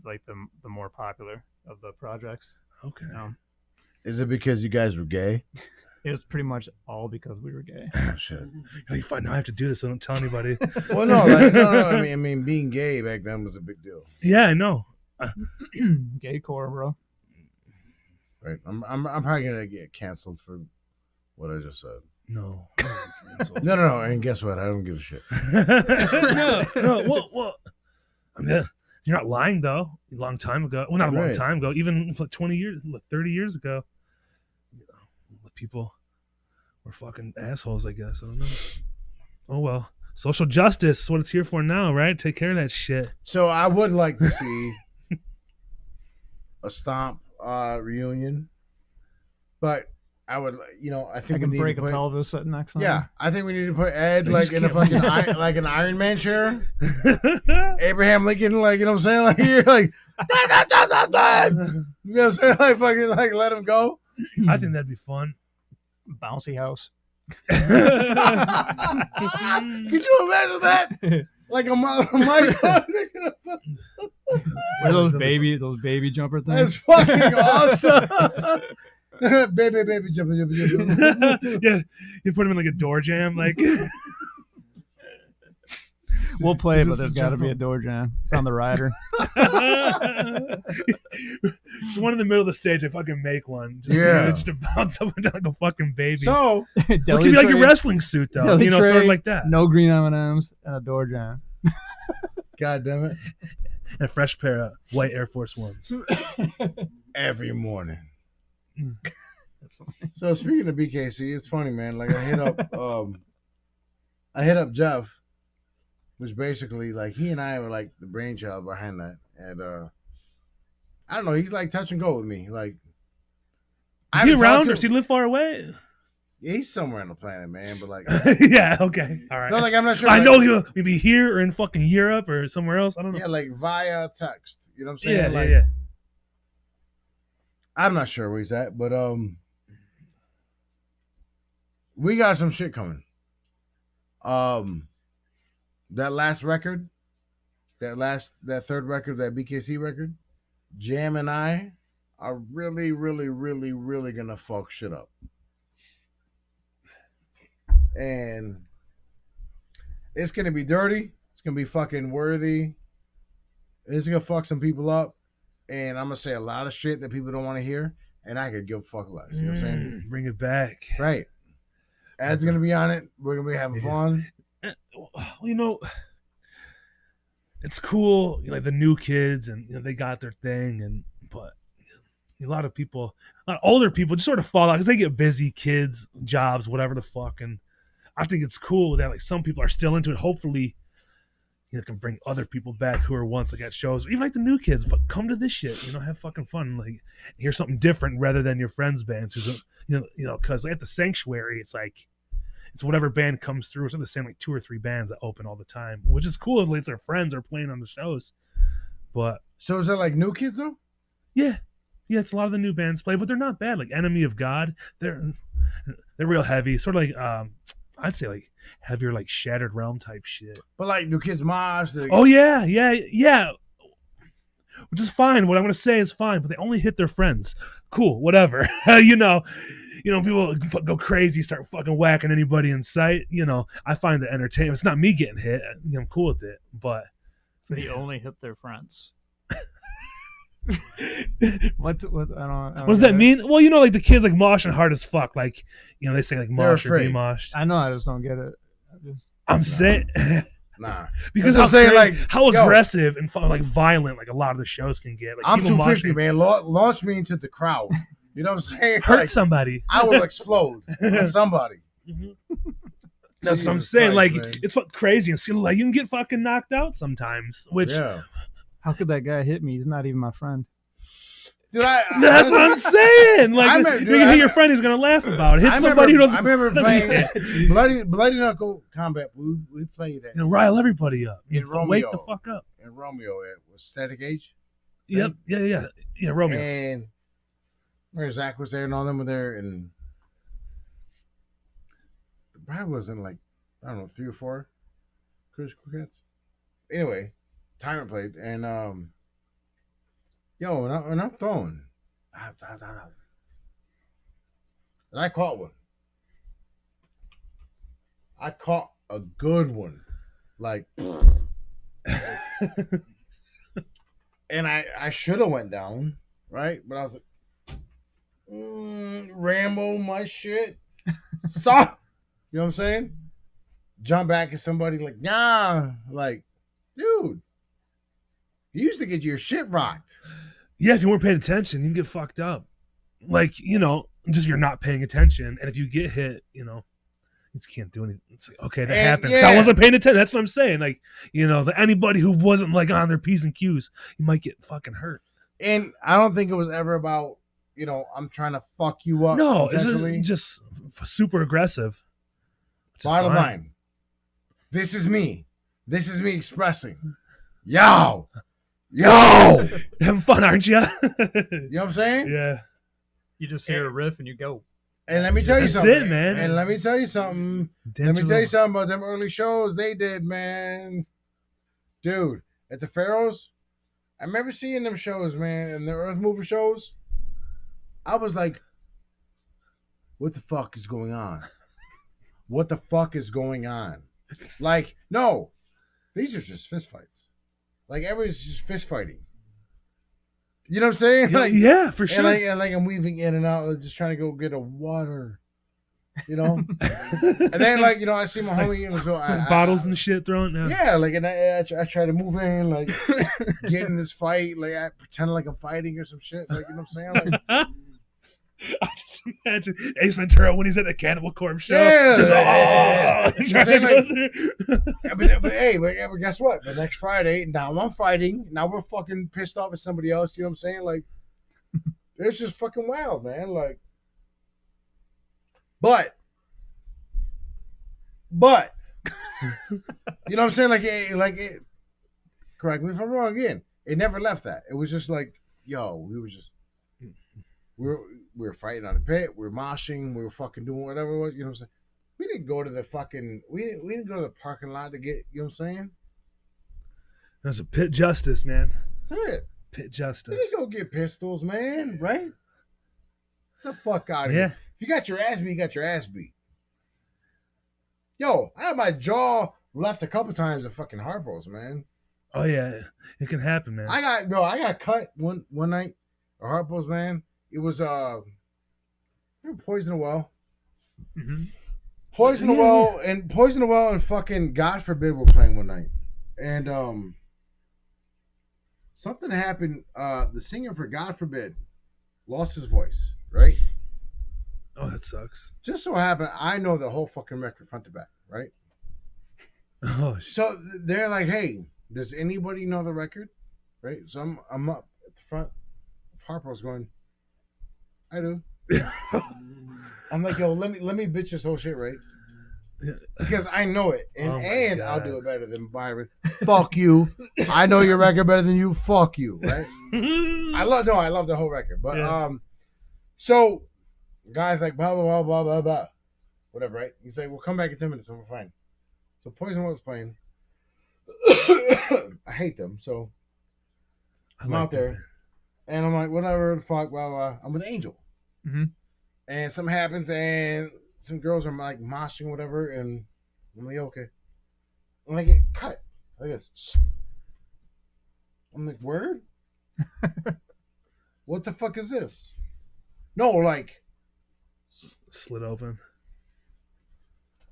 like the more popular of the projects. Okay. Is it because you guys were gay? It was pretty much all because we were gay. Oh shit! You find now I have to do this. So don't tell anybody. Well, no, like, no. I mean, being gay back then was a big deal. Yeah, I know. Gay core, bro. Right. I'm probably gonna get canceled for what I just said. No. No. And guess what? I don't give a shit. No. What? I mean, you're not lying though. A long time ago. Well, not a long time ago. Even like 20 years, 30 years ago. People were fucking assholes, I guess. I don't know. Oh well. Social justice is what it's here for now, right? Take care of that shit. So I would like to see a Stomp reunion, but I would, I think I can we need break to a put, pelvis at next time. Yeah, I think we need to put Ed like in a fucking like an Iron Man chair. Abraham Lincoln, like, you know what I'm saying? Like, you're like, you know what I'm saying? Like, fucking, like, let him go. I think that'd be fun. Bouncy house. Could you imagine that? Like a mic. those baby jumper That's things. fucking awesome. baby, jump. Yeah, you put him in like a door jam, like. We'll play, but Just there's to got to jump be a up. door jam. It's on the rider. Just one in the middle of the stage. I fucking make one. Just, Yeah. just to bounce up and down like a fucking baby. So It could Deli be like your tray, wrestling suit, though. deli Sort of tray, like that. No green M&Ms and a door jam. God damn it. And a fresh pair of white Air Force Ones. Every morning. That's funny. So speaking of BKC, it's funny, man. Like I hit up Jeff, which basically like he and I were like the brainchild behind that. And I don't know, he's like touch and go with me. Like Is he haven't talked around to or does he him. live far away? Yeah, he's somewhere on the planet, man. But like Yeah, okay. All right. no, like I'm not sure. I like, know he'll maybe here or in fucking Europe or somewhere else. I don't know. Yeah, like via text. You know what I'm saying? Yeah, like yeah. I'm not sure where he's at, but we got some shit coming. That last record, that third record, that BKC record, Jam and I are really, really, really, really gonna fuck shit up. And it's gonna be dirty. It's gonna be fucking worthy. It's gonna fuck some people up. And I'm gonna say a lot of shit that people don't want to hear. And I could give a fuck less. You know what I'm saying? Bring it back. Right. Ad's gonna be on it. We're gonna be having fun. Well, it's cool. Like the new kids, and they got their thing, but a lot of people, a lot of older people, just sort of fall out because they get busy, kids, jobs, whatever the fuck. And I think it's cool that like some people are still into it. Hopefully, can bring other people back who are once like at shows, or even like the new kids. But come to this shit, have fucking fun. Like hear something different rather than your friends' bands. Who's because at the Sanctuary, it's like it's whatever band comes through. It's not the same like 2 or 3 bands that open all the time, which is cool. If it's their friends are playing on the shows. But So is that like new kids though? yeah, it's a lot of the new bands play, but they're not bad. Like Enemy of God, they're real heavy, sort of like I'd say like heavier, like Shattered Realm type shit. But like new kids mosh. Oh yeah. Which is fine. What I'm gonna say is fine, but they only hit their friends. Cool, whatever. People go crazy, start fucking whacking anybody in sight. I find it entertaining. It's not me getting hit. I'm cool with it, but They only hit their friends. What I don't what does that mean? Well, like the kids like moshing hard as fuck. Like, they say like mosh or be afraid. moshed. I know. I just don't get it. I'm saying Nah. because That's what I'm saying, like, how yo. aggressive and like violent like a lot of the shows can get. Like I'm people 250, moshing man. Launch me into the crowd. You know what I'm saying? hurt Like, somebody. I will explode on somebody. That's what I'm Jesus saying. Christ, Like man. it's fucking crazy and see like you can get fucking knocked out sometimes. Which Yeah. How could that guy hit me? He's not even my friend. Dude, that's what I'm saying. Like I remember- you dude, can I hit your remember- friend, he's gonna laugh about it. Hit I somebody who remember doesn't. playing Bloody Knuckle Combat. We played that Rile everybody up. In Wake Romeo. the fuck up. in Romeo. It was Static Age. Yep. Yeah. Romeo. And where Zach was there and all them were there, and probably wasn't like, I don't know, 3 or 4 Chris Crickets. Anyway, Timer played, and when I'm throwing, and I caught one. I caught a good one, like, and I should have went down, right? But I was like, Rambo, my shit, suck. You know what I'm saying? Jump back at somebody like, nah, like, dude, you used to get your shit rocked. Yeah, if you weren't paying attention, you can get fucked up. Like, just if you're not paying attention, and if you get hit, you just can't do anything. It's like, okay, that And, happened. yeah. I wasn't paying attention. That's what I'm saying. Like, anybody who wasn't like on their P's and Q's, you might get fucking hurt. And I don't think it was ever about, I'm trying to fuck you up. No, it's intentionally. just super aggressive. Which is Bottom fine. line, this is me. This is me expressing. Yo. Having fun, aren't you? You know what I'm saying? Yeah. You just hear a riff and you go. And let me tell you That's something. it, man. And let me tell you something. Let me tell you something about them early shows they did, man. Dude, at the Pharaohs, I remember seeing them shows, man, and the Earth Mover shows. I was like, what the fuck is going on? What the fuck is going on? Like, no. These are just fist fights. Like everybody's just fist fighting. You know what I'm saying? Like, yeah, for sure. and like I'm weaving in and out, like, just trying to go get a water. You know, and then like I see my homie, so bottles and shit thrown. Yeah, like and I try to move in, like get in this fight, like I pretend like I'm fighting or some shit, like you know what I'm saying? Like, I just imagine Ace Ventura when he's at the Cannibal Corpse show. Yeah, just, yeah. trying to go Like, through. but hey, but guess what? The next Friday, now I'm fighting. Now we're fucking pissed off at somebody else. You know what I'm saying? Like, it's just fucking wild, man. Like, but, you know what I'm saying? Like, correct me if I'm wrong again. It never left that. It was just like, yo, we were fighting on the pit. We were moshing. We were fucking doing whatever it was. You know what I'm saying? We didn't go to the fucking. We didn't go to the parking lot to get. You know what I'm saying? That's a pit justice, man. That's it. Pit We justice. didn't go get pistols, man. Right? Get the fuck out of Yeah. here. If you got your ass beat, you got your ass beat. Yo, I had my jaw left a couple times at fucking Harpo's, man. Oh yeah, it can happen, man. I got cut one night at Harpo's, man. It was Poison the Well. Mm-hmm. Poison the Well and fucking God Forbid were playing one night. And something happened. The singer for God Forbid lost his voice, right? Oh, that sucks. Just so happened I know the whole fucking record front to back, right? Oh, So they're like, hey, does anybody know the record? Right? So I'm up at the front of Harpo's going, I do. I'm like, yo, let me bitch this whole shit, right? Because I know it, and I'll do it better than Byron. Fuck you. I know your record better than you. Fuck you, right? I love the whole record, but so guys like blah blah blah blah blah blah, whatever, right? He's like, we'll come back in 10 minutes and we're fine. So Poison was playing. I hate them, so I'm out there, and I'm like, whatever the fuck, blah blah. I'm with Angel, and something happens, and some girls are like moshing, whatever, and I'm like, okay. And I get cut. I guess. I'm like, word? What the fuck is this? No, like, slit open.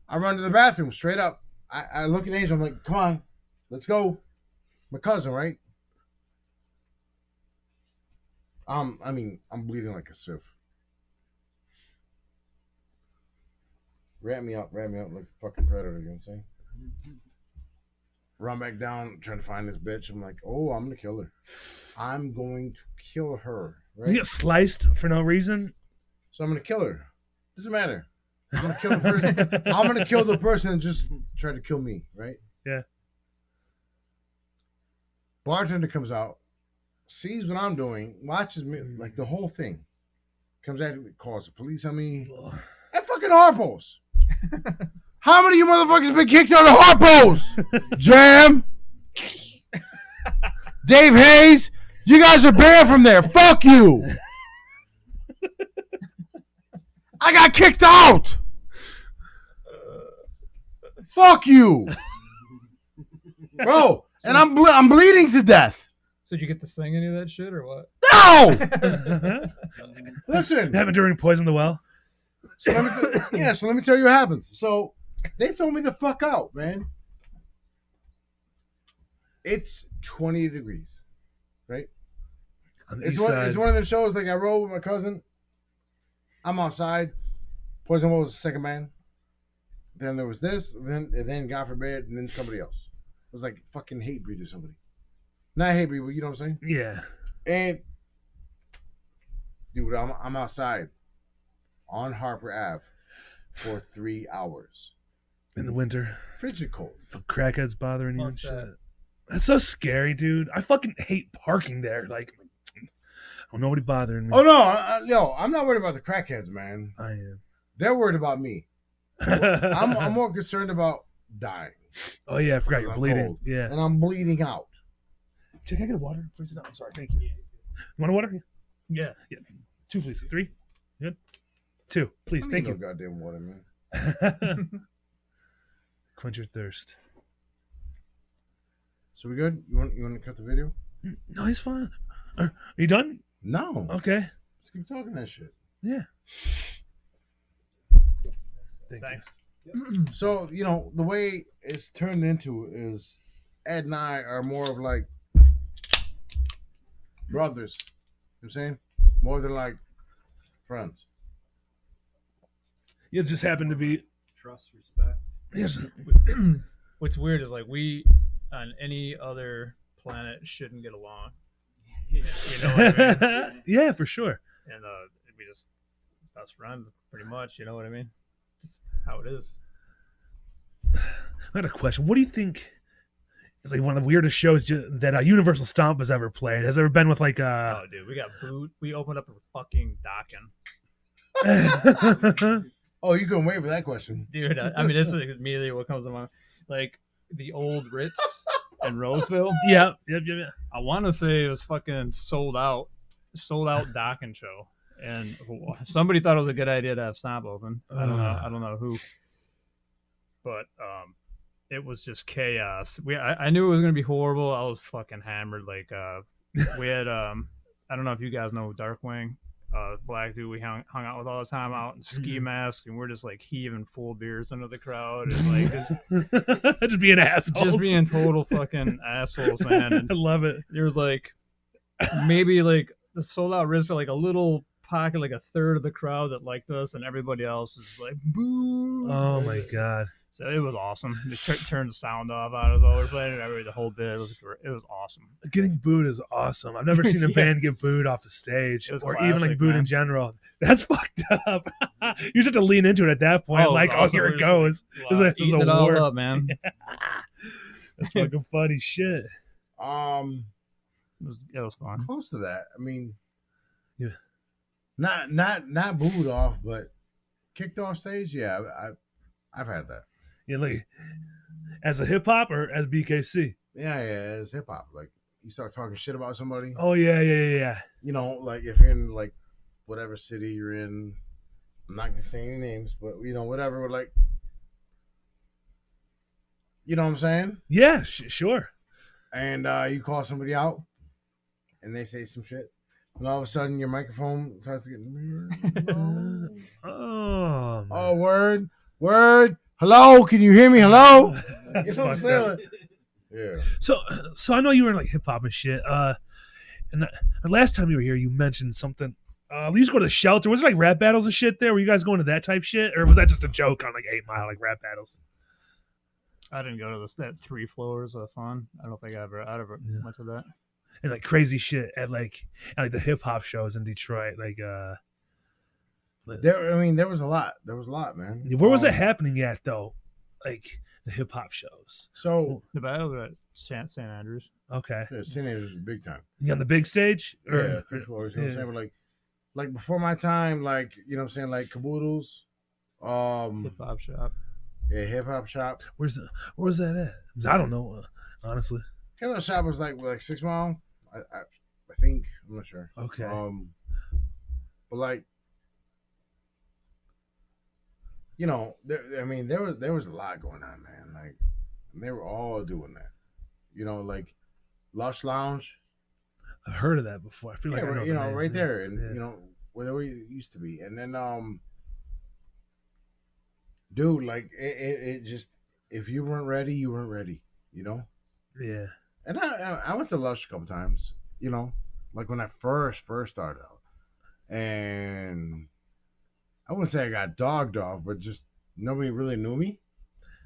I run to the bathroom straight up. I look at Angel. I'm like, come on, let's go. My cousin, right? I'm bleeding like a sieve. Wrap me up like a fucking predator, you know what I'm saying? Run back down, trying to find this bitch. I'm like, oh, I'm gonna kill her. I'm going to kill her, right? You get sliced for no reason? So I'm gonna kill her. Doesn't matter. I'm gonna kill the person. I'm gonna kill the person and just try to kill me, right? Yeah. Bartender comes out, sees what I'm doing, watches me, like the whole thing. Comes at me, calls the police on me. At fucking Harpo's. How many of you motherfuckers been kicked out of Harpo's? Jam. Dave Hayes, you guys are banned from there. Fuck you. I got kicked out. Fuck you. Bro, and I'm bleeding to death. So did you get to sing any of that shit or what? No! Listen. Happened during Poison the Well? So let me tell you what happens. So they throw me the fuck out, man. It's 20 degrees, right? It's one of them shows like I rode with my cousin. I'm outside. Poison was the second man. Then there was this. Then God forbid, and then somebody else. It was like fucking hate breed or somebody. Not hate breed, but you know what I'm saying? Yeah. And dude, I'm outside on Harper Ave for 3 hours in the winter. Frigid cold. The crackheads bothering you Fuck and shit. that. That's so scary, dude. I fucking hate parking there. Like, oh, nobody bothering me. Oh no, I'm not worried about the crackheads, man. I am. They're worried about me. I'm more concerned about dying. Oh yeah, I forgot you're I'm bleeding. cold. Yeah. And I'm bleeding out. Can I get a water? Freeze it out. I'm sorry. Thank you. You want a water? Yeah. 2, please. 3. Good. 2, please. I Thank need you. no goddamn water, man. Quench your thirst. So we good? You want to cut the video? No, he's fine. Are you done? No. Okay. Let's keep talking that shit. Yeah. Thank Thanks. So, the way it's turned into is Ed and I are more of like brothers. You know what I'm saying? More than like friends. You. It just happened to be. Trust, respect. Yes. What's weird is like we on any other planet shouldn't get along. Yeah. You know what I mean? Yeah, for sure. And we just best friends pretty much. You know what I mean? Just how it is. I had a question. What do you think is like one of the weirdest shows that Universal Stomp has ever played? Has ever been with like Oh, dude, we got booed. We opened up a fucking docking. Oh, you couldn't wait for that question. Dude, I mean, this is immediately what comes to mind. Like the old Ritz in Roseville. Yep. I want to say it was fucking sold out docking show, and somebody thought it was a good idea to have Stomp open. I don't know who, but it was just chaos. I knew it was gonna be horrible. I was fucking hammered. Like we had I don't know if you guys know Darkwing. Black dude we hung out with all the time out in ski mask, and we're just like heaving full beers into the crowd and like Just being assholes. just being total fucking assholes, man. And I love it. there was like maybe like the sold out risk like a little pocket, like a third of the crowd that liked us, and everybody else is like boo. Oh my god. So it was awesome. They turned the sound off out of all. We're playing the whole bit. It was great. It was awesome. Getting booed is awesome. I've never seen a Yeah. band get booed off the stage, It was or even like classic, booed man. in general. That's fucked up. You just have to lean into it at that point. Oh, Like, oh, awesome. here We're it just, goes. It's a Eating it all war. up, man. That's fucking funny shit. It was fun. Close to that. I mean, Yeah. Not booed off, but kicked off stage. Yeah, I've had that. Yeah, like as a hip hop or as BKC. Yeah, it's hip hop. Like you start talking shit about somebody. Oh yeah. Like if you're in like whatever city you're in, I'm not gonna say any names, but whatever. Like, you know what I'm saying? Yeah, sure. And you call somebody out, and they say some shit, and all of a sudden your microphone starts to get. Oh. Oh, word. Hello, can you hear me? Hello. That's You know what I'm fucked up. saying? Yeah. So I know you were in like hip hop and shit. And the last time you were here, you mentioned something. We used to go to the shelter. Was it like rap battles and shit there? Were you guys going to that type shit, or was that just a joke on like 8 Mile, like rap battles? I didn't go to that 3 floors of fun. I don't think I ever Yeah. went to that. And like crazy shit at like the hip hop shows in Detroit. Like There was a lot. There was a lot, man. where was it happening at though? Like the hip hop shows. So The battle at St. Andrews. Okay. yeah, St. Andrews was big time. You on the big stage? Yeah, 3 floors. You know what I'm saying? But like before my time, like you know what I'm saying, like Caboodles, Hip hop shop. yeah, hip hop shop. Where was that at? 'Cause I don't know, honestly. Hip hop shop was like 6 Mile. I think I'm not sure. Okay. But like, there was a lot going on, man. Like, they were all doing that. Like Lush Lounge. I've heard of that before. I feel like Yeah, I know right, the name. right there, and Yeah. where we used to be, and then dude, like it just, if you weren't ready, you weren't ready, Yeah. And I went to Lush a couple times, like when I first started out, and I wouldn't say I got dogged off, but just nobody really knew me.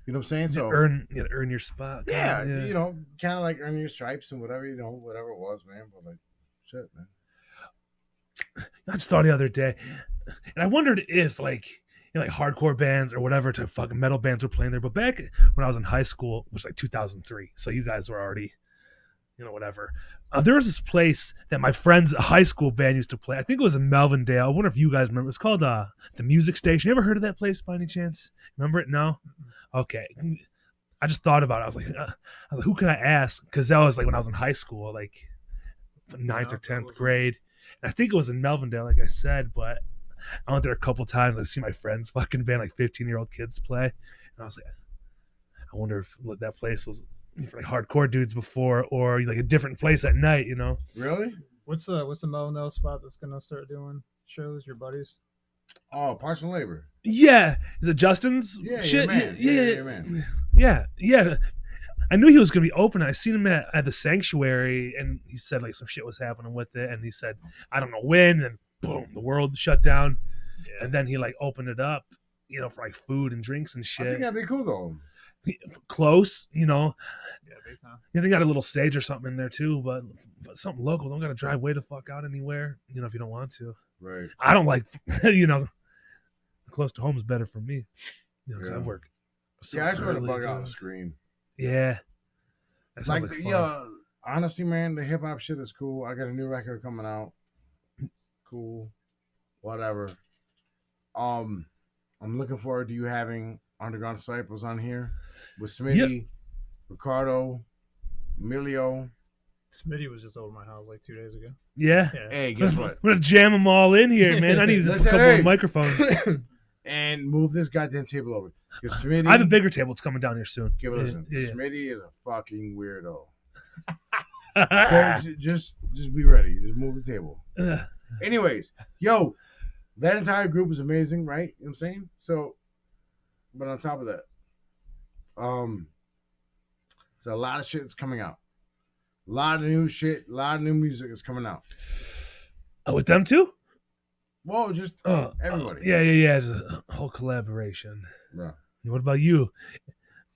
You know what I'm saying? So earn your spot. yeah, kinda, kind of like earn your stripes and whatever, whatever it was, man. But like, shit, man. I just thought the other day, and I wondered if like like hardcore bands or whatever type of fucking metal bands were playing there. But back when I was in high school, it was like 2003, so you guys were already, whatever. There was this place that my friend's high school band used to play. I think it was in Melvindale. I wonder if you guys remember. It's called the Music Station. You ever heard of that place by any chance? Remember it? No. Okay. I just thought about it. I was like, who can I ask? Because that was like when I was in high school, like 9th or 10th grade. And I think it was in Melvindale, like I said, but I went there a couple times. I see my friends' fucking band, like 15-year-old kids play. And I was like, I wonder if that place was for like hardcore dudes before, or like a different place at night. Really? What's the Mono spot that's gonna start doing shows? Your buddies? Oh, Parts and Labor. Yeah, is it Justin's Yeah, shit? your man. Yeah, Your man. yeah. I knew he was gonna be open. I seen him at the Sanctuary, and he said like some shit was happening with it, and he said I don't know when, and boom, the world shut down, Yeah. and then he like opened it up, for like food and drinks and I shit. think that'd be cool though. Close, Yeah, big time. Yeah, they got a little stage or something in there too, but something local. Don't gotta drive way the fuck out anywhere, if you don't want to. Right. I don't like, close to home is better for me, 'cause I Yeah. work. so Yeah, I just want to early, bug too. out the screen. Yeah, that sounds Like, like fun. yeah, honestly, man, the hip hop shit is cool. I got a new record coming out. Cool. Whatever. I'm looking forward to you having Underground Disciples on here with Smitty, Ricardo, Emilio. Smitty was just over my house like 2 days ago. Yeah. Yeah. Hey, guess what? I'm gonna jam them all in here, man. I need a Listen, couple hey. of microphones. And move this goddamn table over. Because Smitty, I have a bigger table. It's coming down here soon. give it a listen. Yeah. Smitty is a fucking weirdo. Yeah. Just be ready. Just move the table. Ugh. Anyways, yo, that entire group is amazing, right? You know what I'm saying? So, but on top of that, there's a lot of shit that's coming out. A lot of new shit, a lot of new music is coming out. Oh, with them too? Well, just everybody. Yeah. It's a whole collaboration. Yeah. What about you?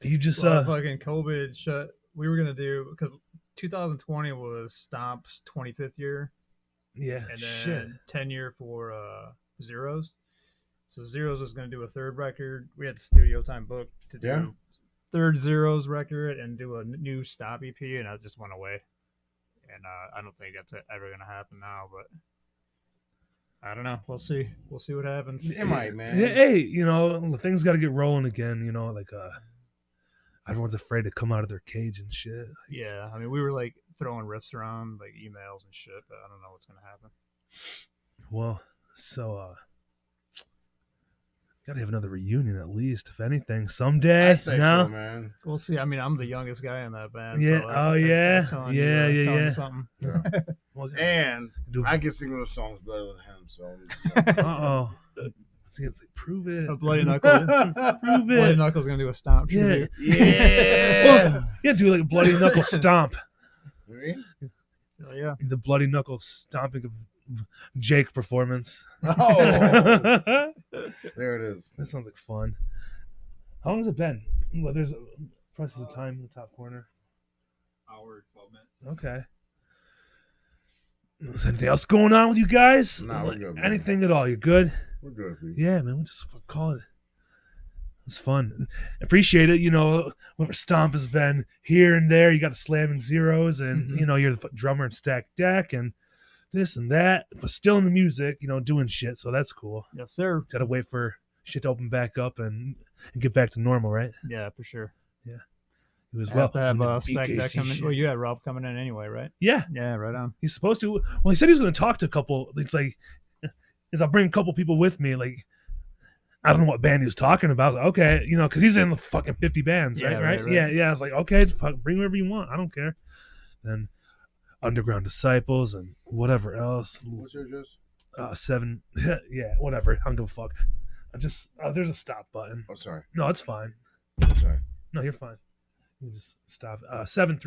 You just Well, fucking COVID shut. We were gonna do because 2020 was Stomp's 25th year, yeah, and shit. then 10 year for Zeros. So Zeros was gonna do a third record. We had studio time booked to do Yeah. third Zeros record and do a new Stomp EP, and I just went away. And I don't think that's ever gonna happen now, but I don't know. We'll see. We'll see what happens. It might, man. Hey, things got to get rolling again. Like everyone's afraid to come out of their cage and shit. Yeah, I mean, we were like throwing riffs around, like emails and shit, but I don't know what's gonna happen. Well, so gotta have another reunion at least, if anything, someday. I say no? so, man. We'll see. I mean, I'm the youngest guy in that band. Yeah. So Oh, yeah. telling Yeah, you, yeah, telling you yeah. something. Well, And do- I can sing those songs better than him, so. uh-oh. It's like, prove it. A Bloody Knuckle. Prove Bloody it. Knuckle's gonna do a Stomp Yeah. tribute. Yeah. Well, yeah, do like a bloody knuckle stomp. Really? Oh, yeah. The bloody knuckle stomping of Jake performance. Oh, That there it is. sounds like fun. How long has it been? Well, there's a prices of time in the top corner. Hour 12 minutes. Okay. Is anything else going on with you guys? Nah, we're good, man. Anything at all? You're good? We're good, dude. Yeah, man. We just call it. It's fun. Appreciate it. Whatever Stomp has been here and there. You got the slamming zeros, and Mhm. You're the drummer in Stack Deck, and this and that. But still in the music, doing shit. So that's cool. Yes, sir. Got to wait for shit to open back up and get back to normal, right? Yeah, for sure. You as I well. have to have And the Stack Deck BKC coming. shit. Well, you had Rob coming in anyway, right? Yeah, Yeah, right on. he's supposed to. Well, he said he was going to talk to a couple. It's like, I'll bring a couple people with me. Like, I don't know what band he was talking about. I was like, okay, because he's in the fucking 50 bands, Yeah, right? right. Yeah. I was like, okay, fuck, bring whatever you want. I don't care. Then Underground Disciples and whatever else. What's your address? 7. Yeah, whatever. I don't give a fuck. There's a stop button. Oh, sorry. No, it's fine. Sorry. No, you're fine. You just stop. 736.